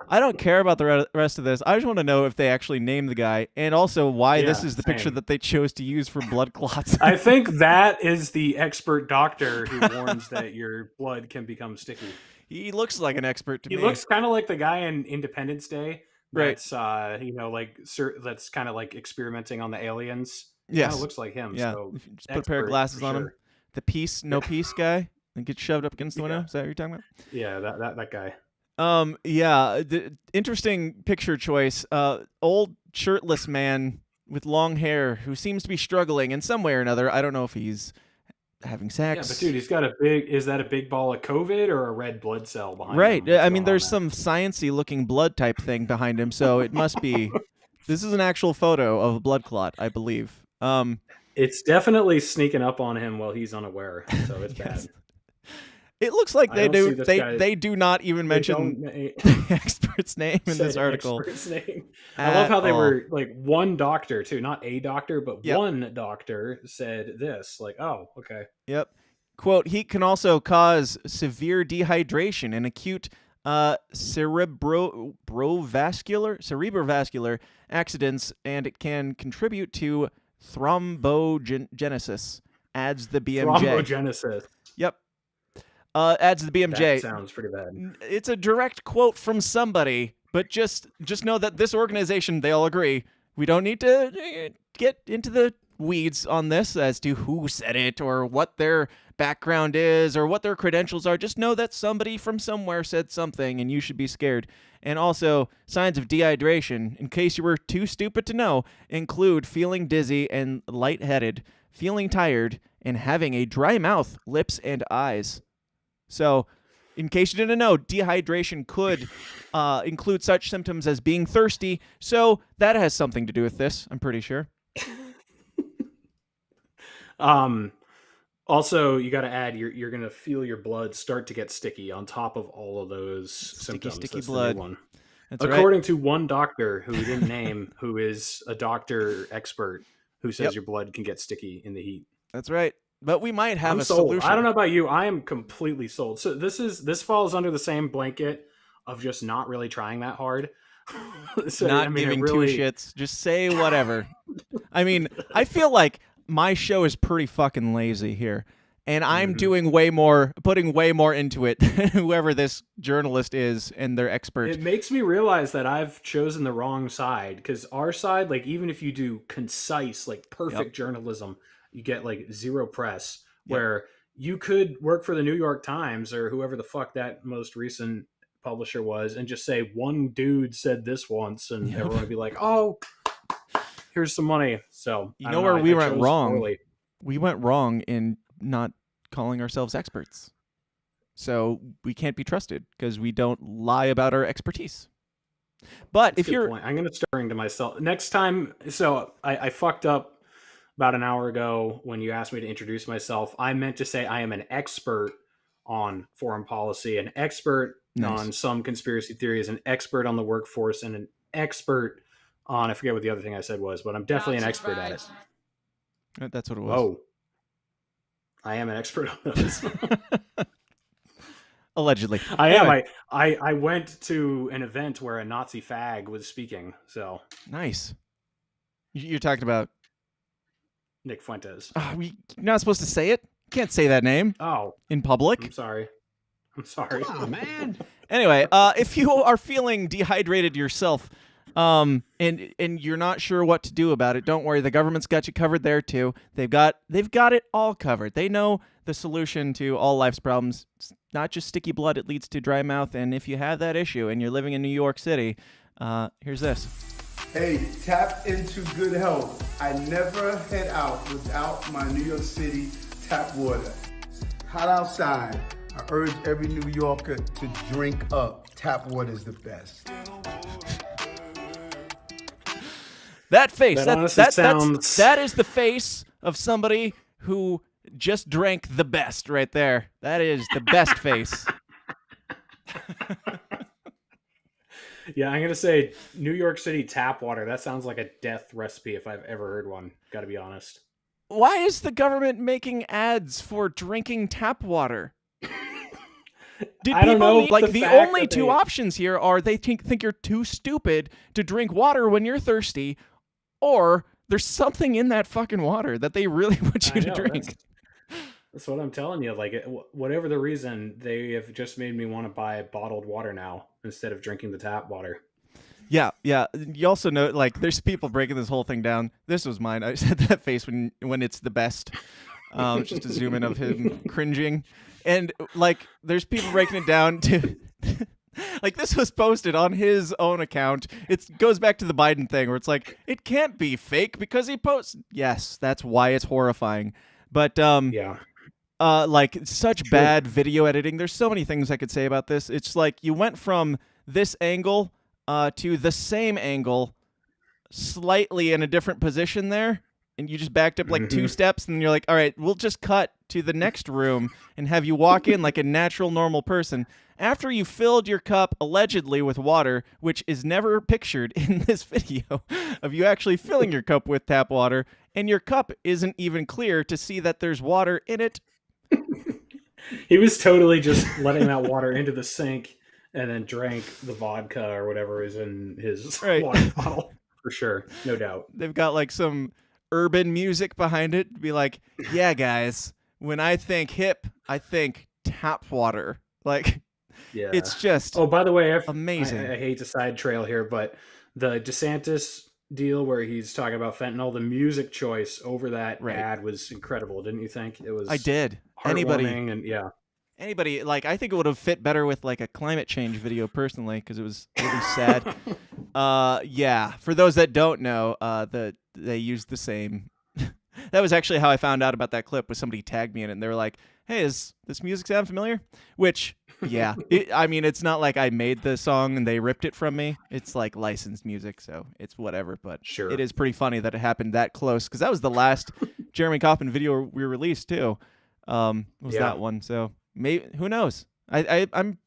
I don't care about the rest of this. I just want to know if they actually named the guy, and also why this is the picture that they chose to use for blood clots. I think that is the expert doctor who warns that your blood can become sticky. He looks like an expert to me. He looks kind of like the guy in Independence Day. Right. That's that's kind of like experimenting on the aliens. Yes. Kind of looks like him. Yeah. So just put a pair of glasses on him. The peace guy, and get shoved up against the window. Is that what you're talking about? Yeah, that guy. The interesting picture choice. Old shirtless man with long hair who seems to be struggling in some way or another. I don't know if he's having sex. Yeah, but dude, he's got is that a big ball of COVID or a red blood cell behind him? Right. I mean, there's some sciencey looking blood type thing behind him, so it must be. This is an actual photo of a blood clot, I believe. It's definitely sneaking up on him while he's unaware, so it's yes. bad. It looks like they do not even mention the expert's name in this article. I love how they were like one doctor too, not a doctor, but one doctor said this. Like, oh, okay. Yep. Quote, heat can also cause severe dehydration and acute cerebrovascular accidents, and it can contribute to thrombogenesis, adds the BMJ. Thrombogenesis. Yep. Adds the BMJ. That sounds pretty bad. It's a direct quote from somebody, but just know that this organization, they all agree, we don't need to get into the weeds on this as to who said it or what their background is or what their credentials are. Just know that somebody from somewhere said something and you should be scared. And also, signs of dehydration, in case you were too stupid to know, include feeling dizzy and lightheaded, feeling tired, and having a dry mouth, lips, and eyes. So, in case you didn't know, dehydration could include such symptoms as being thirsty. So that has something to do with this, I'm pretty sure. Also, you got to add you're going to feel your blood start to get sticky on top of all of those symptoms. Sticky That's blood. The new one. That's According right. to one doctor who we didn't name, who is a doctor expert, who says your blood can get sticky in the heat. That's right. But we might have a sold. solution. I don't know about you. I am completely sold. So this falls under the same blanket of just not really trying that hard. So, not giving two shits. Just say whatever. I mean, I feel like my show is pretty fucking lazy here. And I'm doing putting way more into it than whoever this journalist is and their expert. It makes me realize that I've chosen the wrong side, because our side, like, even if you do concise, like perfect journalism, you get like zero press, where you could work for the New York Times or whoever the fuck that most recent publisher was and just say one dude said this once and everyone would be like, oh, here's some money. So you know where we went wrong? Poorly. We went wrong in not calling ourselves experts. So we can't be trusted because we don't lie about our expertise. But That's if you're... I'm going to start to myself next time. So I fucked up about an hour ago when you asked me to introduce myself. I meant to say I am an expert on foreign policy, an expert on some conspiracy theories, an expert on the workforce, and an expert on, I forget what the other thing I said was, but I'm definitely an expert at it. That's what it was. Oh, I am an expert on those. Allegedly. I am. I went to an event where a Nazi fag was speaking. So nice. You're talking about Nick Fuentes. Oh, you're not supposed to say it. You can't say that name. Oh, in public. I'm sorry. Come on, man. Anyway, if you are feeling dehydrated yourself, and you're not sure what to do about it, don't worry. The government's got you covered there too. They've got it all covered. They know the solution to all life's problems. It's not just sticky blood, it leads to dry mouth. And if you have that issue and you're living in New York City, here's this. Hey, tap into good health. I never head out without my New York City tap water. Hot outside. I urge every New Yorker to drink up. Tap water is the best. That face, sounds... that is the face of somebody who just drank the best right there. That is the best face. Yeah, I'm going to say New York City tap water. That sounds like a death recipe if I've ever heard one. Got to be honest. Why is the government making ads for drinking tap water? I don't know. The only two options here are they think you're too stupid to drink water when you're thirsty, or there's something in that fucking water that they really want you to drink. That's what I'm telling you. Like, whatever the reason, they have just made me want to buy bottled water now instead of drinking the tap water. Yeah. You also know, like, there's people breaking this whole thing down. This was mine. I said that face when it's the best. Just a zoom in of him cringing. And, like, there's people breaking it down to... like, this was posted on his own account. It goes back to the Biden thing where it's like, it can't be fake because he posts... Yes, that's why it's horrifying. But, yeah. Like, such bad video editing. There's so many things I could say about this. It's like you went from this angle to the same angle, slightly in a different position there, and you just backed up like 2 steps, and you're like, all right, we'll just cut to the next room and have you walk in like a natural, normal person. After you filled your cup, allegedly, with water, which is never pictured in this video of you actually filling your cup with tap water, and your cup isn't even clear to see that there's water in it. He was totally just letting that water into the sink and then drank the vodka or whatever is in his water bottle. For sure. No doubt. They've got like some urban music behind it. Be like, yeah, guys, when I think hip, I think tap water. Like, yeah, it's just by the way, amazing. I hate to side trail here, but the DeSantis deal where he's talking about fentanyl, the music choice over that ad was incredible. Didn't you think? It was. I did. Anybody, like, I think it would have fit better with like a climate change video personally, because it was really sad. Yeah, for those that don't know, they used the same. That was actually how I found out about that clip. Was somebody tagged me in it, and they were like, "Hey, is this music sound familiar?" Which, yeah, I mean, it's not like I made the song and they ripped it from me. It's like licensed music, so it's whatever. But sure, it is pretty funny that it happened that close, because that was the last Jeremy Kaufman video we released too. That one? So maybe, who knows? I'm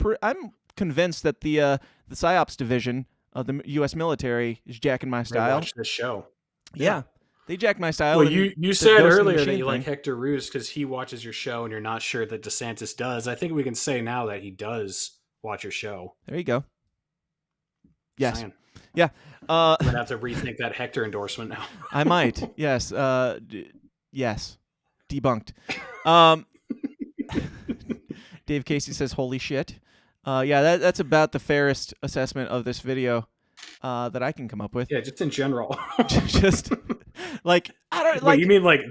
convinced that the PsyOps division of the U.S. military is jacking my style. Watch this show. Yeah. They jack my style. Well, you said earlier that you like Hector Roos because he watches your show, and you're not sure that DeSantis does. I think we can say now that he does watch your show. There you go. Yes. Saying. Yeah. I'm gonna have to rethink that Hector endorsement now. I might. Yes. Yes. Debunked. Dave Casey says, "Holy shit." Yeah, that's about the fairest assessment of this video that I can come up with. Yeah, just in general. Just. Like, I don't like. Wait, you mean like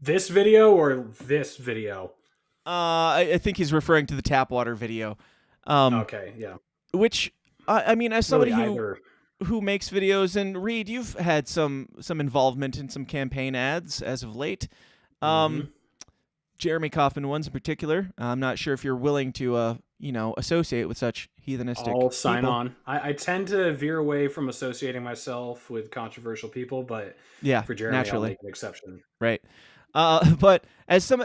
this video or this video? I think he's referring to the tap water video. Okay, yeah. Which I mean, as somebody really who makes videos, and Reed, you've had some involvement in some campaign ads as of late. Jeremy Kaufman ones in particular. I'm not sure if you're willing to associate with such heathenistic I'll sign people. on. I tend to veer away from associating myself with controversial people, but yeah, for Jeremy, naturally. I'll make an exception. Right. But as some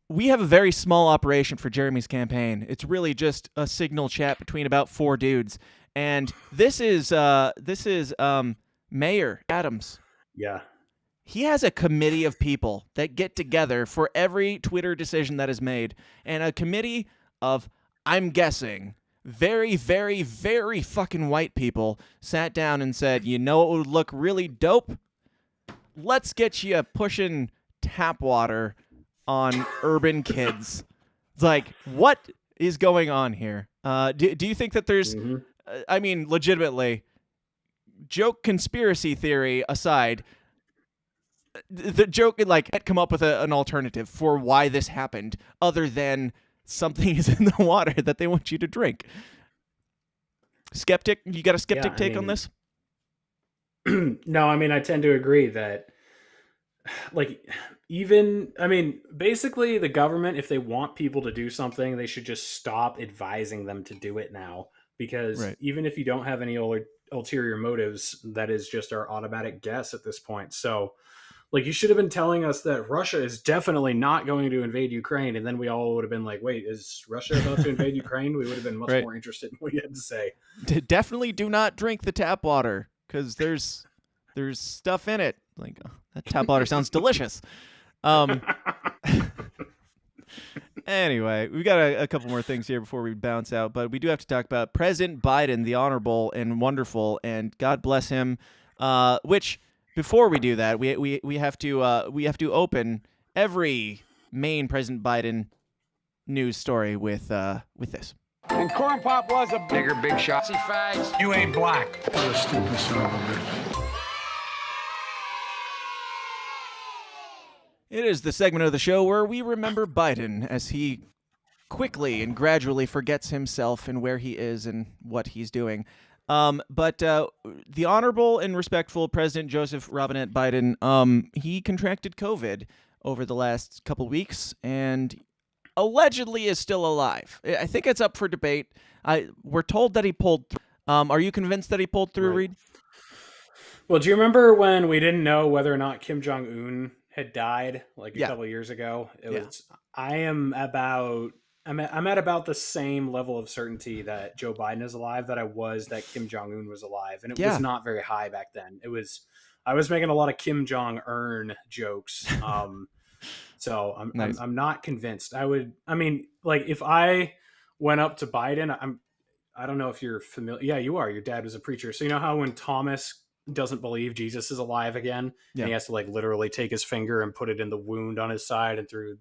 we have a very small operation for Jeremy's campaign. It's really just a signal chat between about 4 dudes, and this is Mayor Adams. Yeah. He has a committee of people that get together for every Twitter decision that is made, and a committee of, I'm guessing, very, very, very fucking white people sat down and said, you know what would look really dope? Let's get you pushing tap water on urban kids. It's like, what is going on here? Do you think that there's, I mean, legitimately, joke conspiracy theory aside, the joke, like, can't come up with an alternative for why this happened other than something is in the water that they want you to drink. Skeptic, you got a skeptic take on this? No, I mean, I tend to agree that, like, basically the government, if they want people to do something, they should just stop advising them to do it now. Because even if you don't have any ulterior motives, that is just our automatic guess at this point. So, like, you should have been telling us that Russia is definitely not going to invade Ukraine, and then we all would have been like, wait, is Russia about to invade Ukraine? We would have been much more interested in what you had to say. Definitely do not drink the tap water, because there's stuff in it. Like, oh, that tap water sounds delicious. Anyway, we got a couple more things here before we bounce out, but we do have to talk about President Biden, the honorable and wonderful, and God bless him. Which, before we do that, we have to open every main President Biden news story with this. And Corn Pop was a bigger big shot. Fags. You ain't black. What a stupid son of a bitch. It is the segment of the show where we remember Biden as he quickly and gradually forgets himself and where he is and what he's doing. But the honorable and respectful President Joseph Robinette Biden, he contracted COVID over the last couple weeks and allegedly is still alive. I think it's up for debate. We're told that he pulled through. Are you convinced that he pulled through, Reed? Well, do you remember when we didn't know whether or not Kim Jong-un had died like a couple of years ago? I'm at about the same level of certainty that Joe Biden is alive that I was that Kim Jong-un was alive. And it was not very high back then. I was making a lot of Kim Jong-un jokes. So I'm not convinced. If I went up to Biden, I don't know if you're familiar. Yeah, you are. Your dad was a preacher. So you know how when Thomas doesn't believe Jesus is alive again, and he has to like literally take his finger and put it in the wound on his side and through.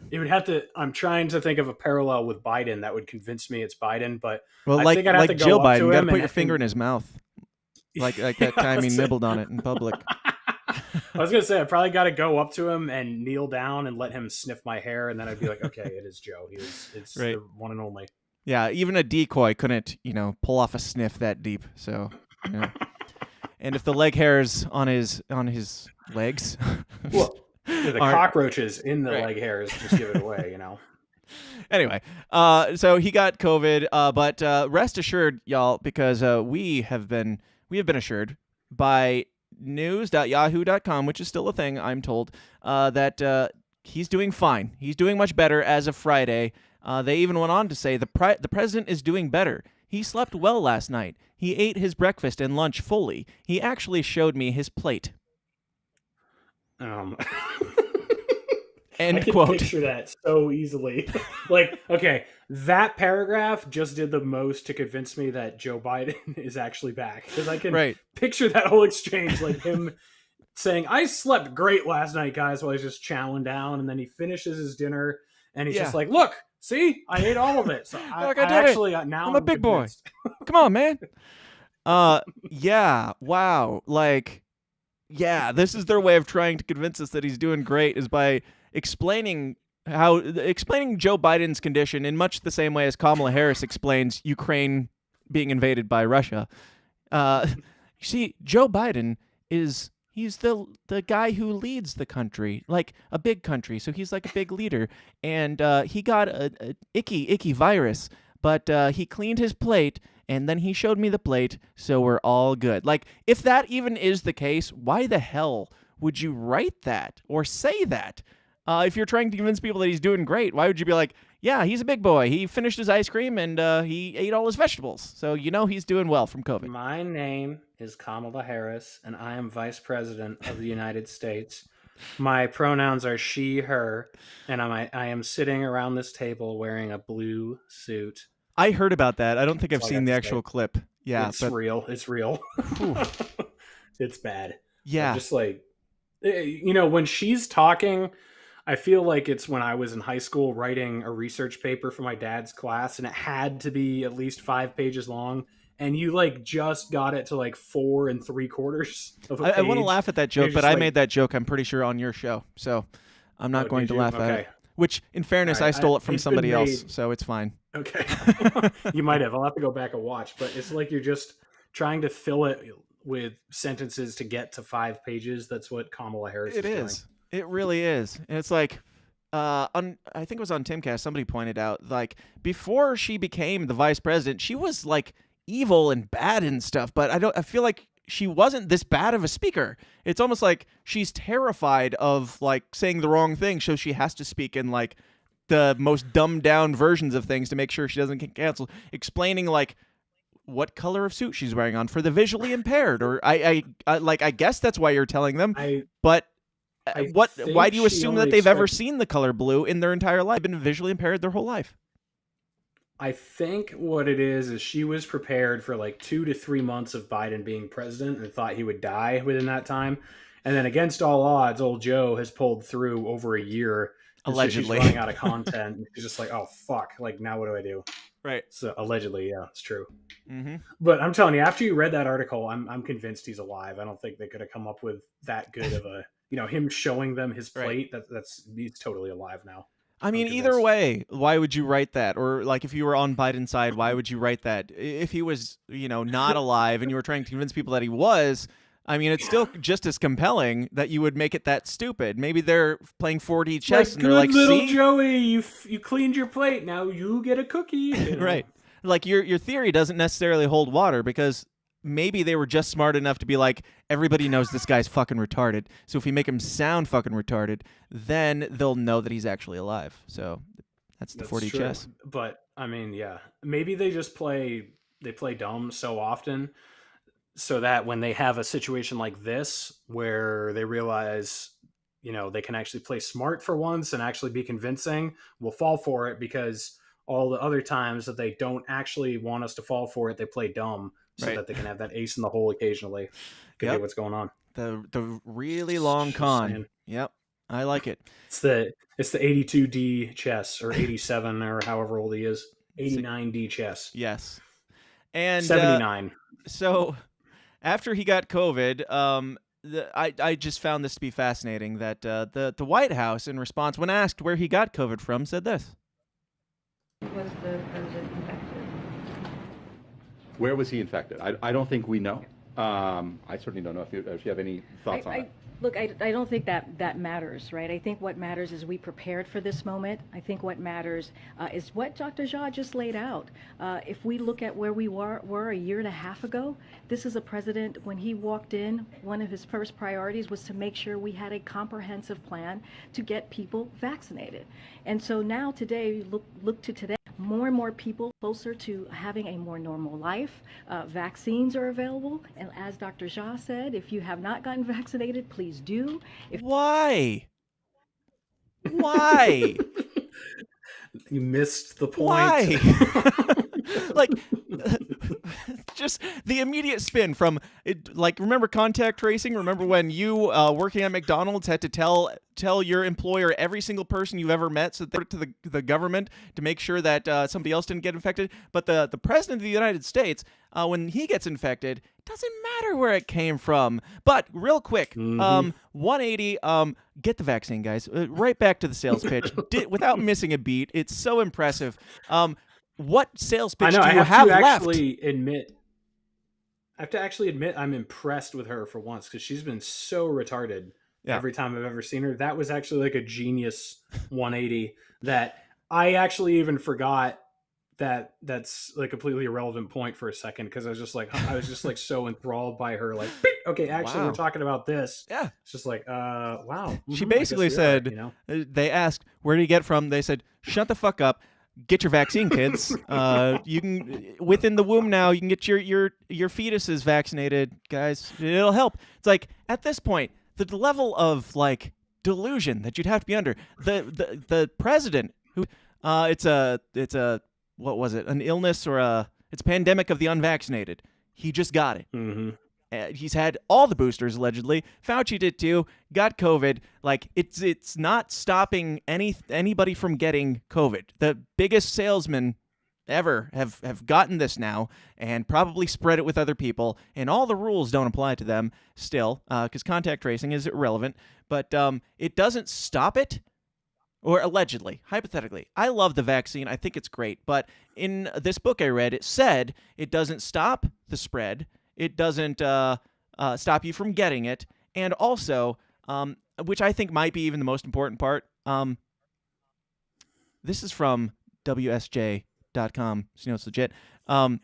It would have to. I'm trying to think of a parallel with Biden that would convince me it's Biden, but I think I'd have to go Jill up Biden, to you him got to put your finger in his mouth, like that time he nibbled on it in public. I was gonna say I probably got to go up to him and kneel down and let him sniff my hair, and then I'd be like, okay, it is Joe. It's the one and only. Yeah, even a decoy couldn't, pull off a sniff that deep. So. And if the leg hairs on his legs, well, the cockroaches in the leg hairs just give it away, Anyway, so he got COVID, but rest assured, y'all, because we have been assured by news.yahoo.com, which is still a thing, I'm told, that he's doing fine. He's doing much better as of Friday. They even went on to say the president is doing better. He slept well last night. He ate his breakfast and lunch fully. He actually showed me his plate. End quote. I can picture that so easily. Okay, that paragraph just did the most to convince me that Joe Biden is actually back. Because I can picture that whole exchange, like him saying, I slept great last night, guys, while he's just chowing down. And then he finishes his dinner and he's just like, look, see, I ate all of it. So look, I did it. Now I'm a big boy. Come on, man. Yeah. Wow. This is their way of trying to convince us that he's doing great is by explaining Joe Biden's condition in much the same way as Kamala Harris explains Ukraine being invaded by Russia. You see, Joe Biden he's the guy who leads the country, like a big country. So he's like a big leader. And he got a icky virus, but he cleaned his plate and then he showed me the plate. So we're all good. Like, if that even is the case, why the hell would you write that or say that? If you're trying to convince people that he's doing great, why would you be like, yeah, he's a big boy. He finished his ice cream and he ate all his vegetables. So he's doing well from COVID. My name is Kamala Harris, and I am Vice President of the United States. My pronouns are she, her, and I am sitting around this table wearing a blue suit. I heard about that. I don't think I've seen the actual clip. Yeah, it's real. It's real. It's bad. Yeah. Just when she's talking, I feel like it's when I was in high school writing a research paper for my dad's class, and it had to be at least 5 pages long. and you like just got it to like 4 3/4 of a page. I want to laugh at that joke, but I like, made that joke, I'm pretty sure, on your show, so I'm not going to laugh at it. Which, in fairness, right. I stole it from It's somebody been else, made. so it's fine. Okay. You might have. I'll have to go back and watch, but it's like you're just trying to fill it with sentences to get to 5 pages. That's what Kamala Harris is doing. It really is. And it's like, I think it was on Timcast, somebody pointed out, like, before she became the vice president, she was, like, evil and bad and stuff, but I feel like she wasn't this bad of a speaker. It's almost like she's terrified of, like, saying the wrong thing, so she has to speak in, like, the most dumbed down versions of things to make sure she doesn't get canceled, explaining, like, what color of suit she's wearing on for the visually impaired, or I guess that's why you're telling them, but why do you assume that they've ever seen the color blue in their entire life, been visually impaired their whole life? I think what it is she was prepared for like 2 to 3 months of Biden being president and thought he would die within that time. And then against all odds, old Joe has pulled through over a year. Allegedly. So she's running out of content. She's just like, oh, fuck. Like, now what do I do? Right. So allegedly, yeah, it's true. Mm-hmm. But I'm telling you, after you read that article, I'm convinced he's alive. I don't think they could have come up with that good of a, him showing them his plate. Right. He's totally alive now. I mean, either way, why would you write that? Or, like, if you were on Biden's side, why would you write that? If he was, not alive and you were trying to convince people that he was, I mean, it's still just as compelling that you would make it that stupid. Maybe they're playing 4D chess and they're like, little see? Joey, you cleaned your plate. Now you get a cookie. Right. Like, your theory doesn't necessarily hold water because maybe they were just smart enough to be like, everybody knows this guy's fucking retarded. So if we make him sound fucking retarded, then they'll know that he's actually alive. So that's the 4D true. chess. But I mean, yeah, maybe they just play dumb so often so that when they have a situation like this where they realize, they can actually play smart for once and actually be convincing, we'll fall for it, because all the other times that they don't actually want us to fall for it, they play dumb. So that they can have that ace in the hole occasionally. Could be what's going on. The really long con. Saying. Yep, I like it. It's the 82D chess, or 87, or however old he is. 89D chess. Yes, and 79. So after he got COVID, I just found this to be fascinating that the White House, in response, when asked where he got COVID from, said this. Was the president infected? Where was he infected? I don't think we know. I certainly don't know if you have any thoughts on it. Look, I don't think that matters, right? I think what matters is we prepared for this moment. I think what matters is what Dr. Jha just laid out. If we look at where we were a year and a half ago, this is a president, when he walked in, one of his first priorities was to make sure we had a comprehensive plan to get people vaccinated. And so now today, look to today. More and more people closer to having a more normal life. Vaccines are available. And as Dr. Jha said, if you have not gotten vaccinated, please do. Why? Why? You missed the point. Why? Like, just the immediate spin from it. Like, remember contact tracing? Remember when you working at McDonald's had to tell your employer every single person you've ever met, so they to the government to make sure that somebody else didn't get infected. But the president of the United States, when he gets infected, doesn't matter where it came from. But real quick, 180. Get the vaccine, guys. Right back to the sales pitch without missing a beat. It's so impressive. What sales pitch do you have left? I have to actually admit I'm impressed with her for once, because she's been so retarded every time I've ever seen her. That was actually like a genius 180 that I actually even forgot that that's like a completely irrelevant point for a second, because I was just like so enthralled by her, like, okay, actually we're talking about this. Yeah. It's just like, wow. She basically said, they asked, where did you get from? They said, shut the fuck up. Get your vaccine, kids. You can, within the womb now, you can get your fetuses vaccinated, guys. It'll help. It's like, at this point, the level of, like, delusion that you'd have to be under. The president, who it's a what was it? An illness or it's a pandemic of the unvaccinated. He just got it. Mm-hmm. He's had all the boosters, allegedly. Fauci did too. Got COVID. Like, it's not stopping anybody from getting COVID. The biggest salesman ever have gotten this now and probably spread it with other people, and all the rules don't apply to them still, because contact tracing is irrelevant, but it doesn't stop it, or allegedly, hypothetically. I love the vaccine. I think it's great, but in this book I read, it said it doesn't stop the spread, it doesn't stop you from getting it, and also, which I think might be even the most important part, this is from WSJ.com, so you know it's legit.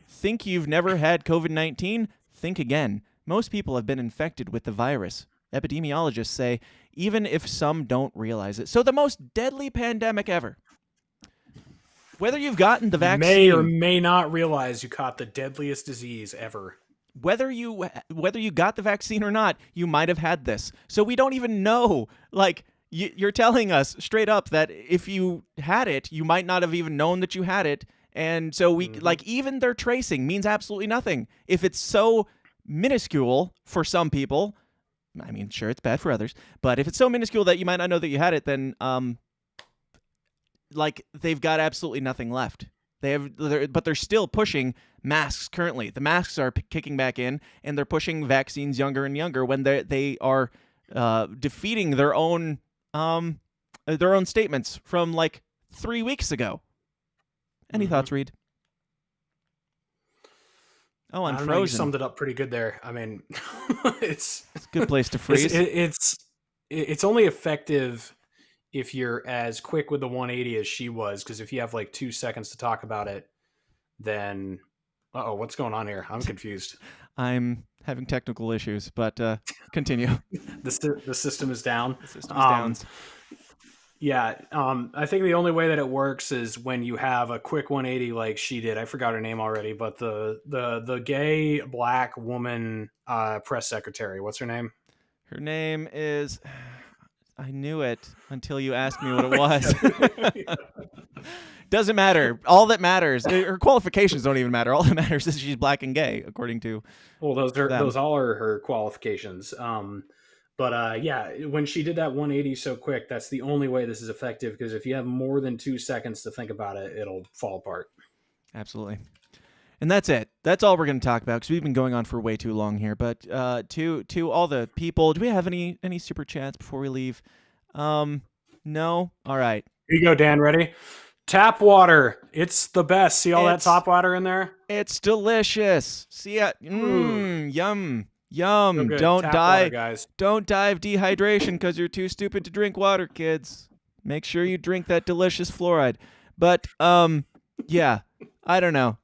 Think you've never had COVID-19? Think again. Most people have been infected with the virus. Epidemiologists say, even if some don't realize it. So the most deadly pandemic ever. Whether you've gotten the vaccine... may or may not realize you caught the deadliest disease ever. Whether you got the vaccine or not, you might have had this. So we don't even know. Like, you're telling us straight up that if you had it, you might not have even known that you had it. And so we like, even their tracing means absolutely nothing. If it's so minuscule for some people, I mean, sure, it's bad for others, but if it's so minuscule that you might not know that you had it, then like, they've got absolutely nothing left. But they're still pushing masks currently. The masks are kicking back in, and they're pushing vaccines younger and younger when they are defeating their own statements from like 3 weeks ago. Any thoughts, Reed? Oh, I'm frozen. You summed it up pretty good there. I mean, it's a good place to freeze. It's only effective if you're as quick with the 180 as she was, because if you have like 2 seconds to talk about it, then what's going on here? I'm confused. I'm having technical issues, but continue. The system is down. The system is down. Yeah, I think the only way that it works is when you have a quick 180 like she did. I forgot her name already, but the gay black woman press secretary. What's her name? Her name is... I knew it until you asked me what it was. Doesn't matter. All that matters, her qualifications don't even matter. All that matters is she's black and gay, according to those all are her qualifications. But when she did that 180 so quick, that's the only way this is effective, because if you have more than 2 seconds to think about it, it'll fall apart. Absolutely. And that's it. That's all we're going to talk about, because we've been going on for way too long here. But to all the people, do we have any super chats before we leave? No? All right. Here you go, Dan. Ready? Tap water. It's the best. See all that top water in there? It's delicious. See it? Yum. Yum. So Don't die. Water, guys. Don't die of dehydration because you're too stupid to drink water, kids. Make sure you drink that delicious fluoride. But, yeah. I don't know.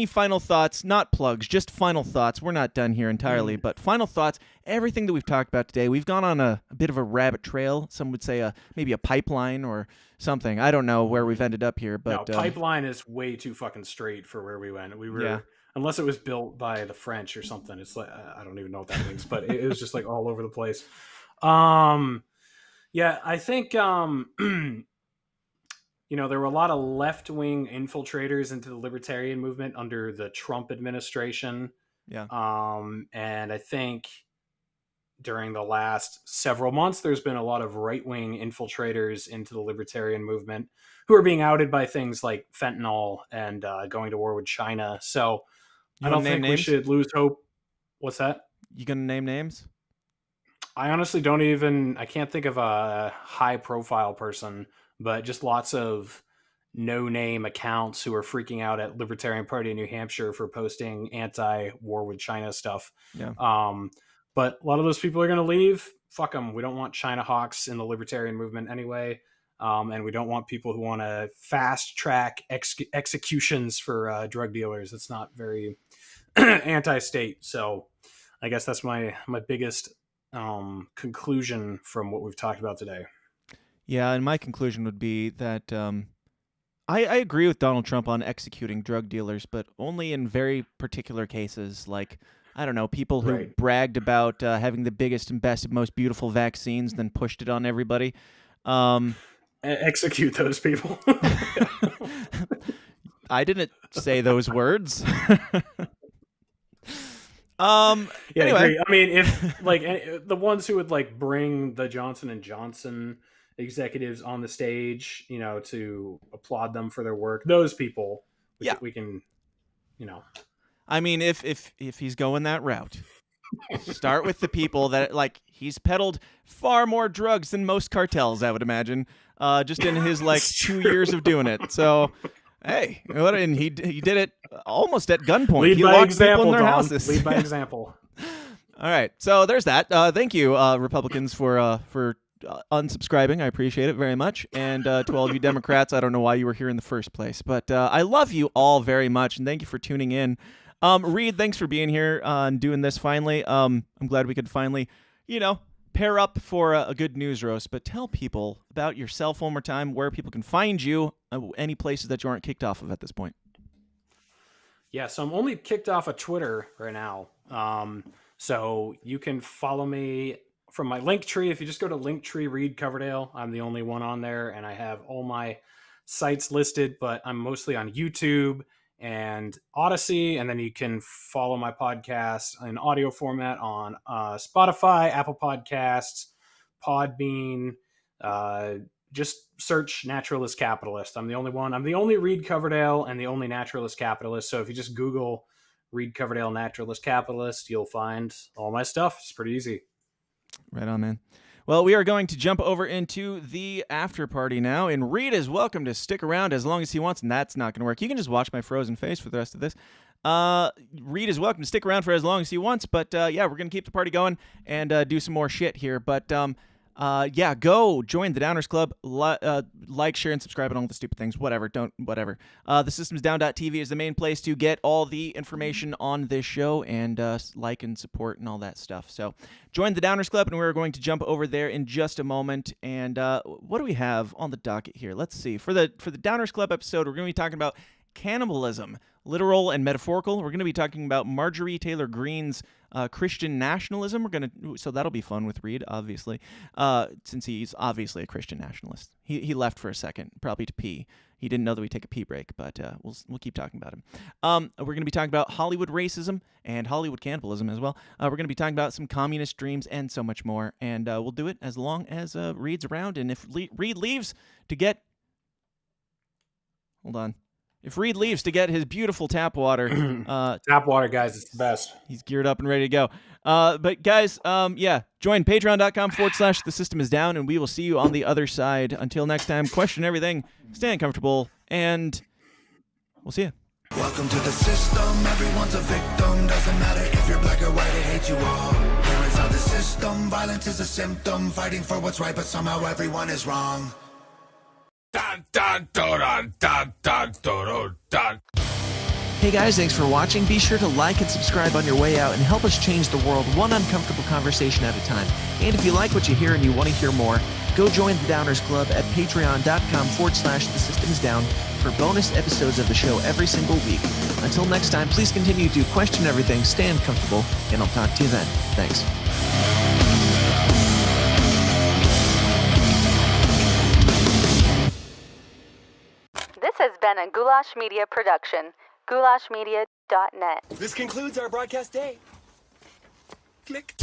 Final thoughts, not plugs, just final thoughts. We're not done here entirely, but final thoughts. Everything that we've talked about today, we've gone on a bit of a rabbit trail. Some would say maybe a pipeline or something. I don't know where we've ended up here, but no, pipeline is way too fucking straight for where we went. We were, unless it was built by the French or something. It's like I don't even know what that means, but it was just like all over the place. Yeah, I think. There were a lot of left-wing infiltrators into the libertarian movement under the Trump administration. Yeah. And I think during the last several months, there's been a lot of right-wing infiltrators into the libertarian movement who are being outed by things like fentanyl and going to war with China. So I don't think we should lose hope. What's that? You gonna name names? I honestly I can't think of a high-profile person, but just lots of no-name accounts who are freaking out at Libertarian Party in New Hampshire for posting anti-war with China stuff. Yeah. But a lot of those people are going to leave. Fuck them. We don't want China hawks in the libertarian movement anyway. And we don't want people who want to fast-track executions for drug dealers. It's not very anti-state. So I guess that's my biggest conclusion from what we've talked about today. Yeah, and my conclusion would be that I agree with Donald Trump on executing drug dealers, but only in very particular cases, like, I don't know, people who bragged about having the biggest and best and most beautiful vaccines, then pushed it on everybody. Execute those people. I didn't say those words. Yeah, anyway. I mean, if like the ones who would like bring the Johnson & Johnson executives on the stage, to applaud them for their work. Those people, we can, I mean, if he's going that route, start with the people that, like, he's peddled far more drugs than most cartels, I would imagine, just in his 2 years of doing it. So, hey, and he did it almost at gunpoint. Lead he by locked example, people in their Don. houses. Lead by example. All right, so there's that. Thank you, Republicans, for unsubscribing. I appreciate it very much. And to all of you Democrats, I don't know why you were here in the first place, but I love you all very much, and thank you for tuning in. Reed, thanks for being here and doing this finally. I'm glad we could finally, pair up for a good news roast. But tell people about yourself one more time, where people can find you, any places that you aren't kicked off of at this point. Yeah, so I'm only kicked off of Twitter right now. So you can follow me from my Linktree. If you just go to Linktree Reed Coverdale, I'm the only one on there, and I have all my sites listed, but I'm mostly on YouTube and Odyssey, and then you can follow my podcast in audio format on Spotify, Apple Podcasts, Podbean. Just search Naturalist Capitalist. I'm the only one. I'm the only Reed Coverdale and the only Naturalist Capitalist. So if you just Google Reed Coverdale Naturalist Capitalist, you'll find all my stuff. It's pretty easy. Right on, man. Well, we are going to jump over into the after party now, and Reed is welcome to stick around as long as he wants, and that's not going to work. You can just watch my frozen face for the rest of this. Reed is welcome to stick around for as long as he wants, but yeah, we're going to keep the party going and do some more shit here. But yeah, go join the Downers Club, like, share, and subscribe and all the stupid things. Whatever. TheSystemsDown.tv is the main place to get all the information on this show and like and support and all that stuff. So join the Downers Club, and we're going to jump over there in just a moment. And what do we have on the docket here? Let's see. For the Downers Club episode, we're going to be talking about cannibalism, literal and metaphorical. We're going to be talking about Marjorie Taylor Greene's Christian nationalism. So that'll be fun with Reed, obviously, since he's obviously a Christian nationalist. He left for a second, probably to pee. He didn't know that we take a pee break, but we'll keep talking about him. We're going to be talking about Hollywood racism and Hollywood cannibalism as well. We're going to be talking about some communist dreams and so much more, and we'll do it as long as Reed's around. And if Reed leaves to get... Hold on. If Reed leaves to get his beautiful tap water... tap water, guys, it's the best. He's geared up and ready to go. But guys, yeah, join patreon.com/thesystemsdown, and we will see you on the other side. Until next time, question everything, stay uncomfortable, and we'll see you. Welcome to the system, everyone's a victim. Doesn't matter if you're black or white, it hates you all. Here inside the system, violence is a symptom. Fighting for what's right, but somehow everyone is wrong. Hey guys, thanks for watching. Be sure to like and subscribe on your way out and help us change the world one uncomfortable conversation at a time. And if you like what you hear and you want to hear more, go join the Downers Club at patreon.com/thesystemsdown for bonus episodes of the show every single week. Until next time, please continue to question everything, stay uncomfortable, and I'll talk to you then. Thanks. This has been a Goulash Media production. GoulashMedia.net. This concludes our broadcast day. Click.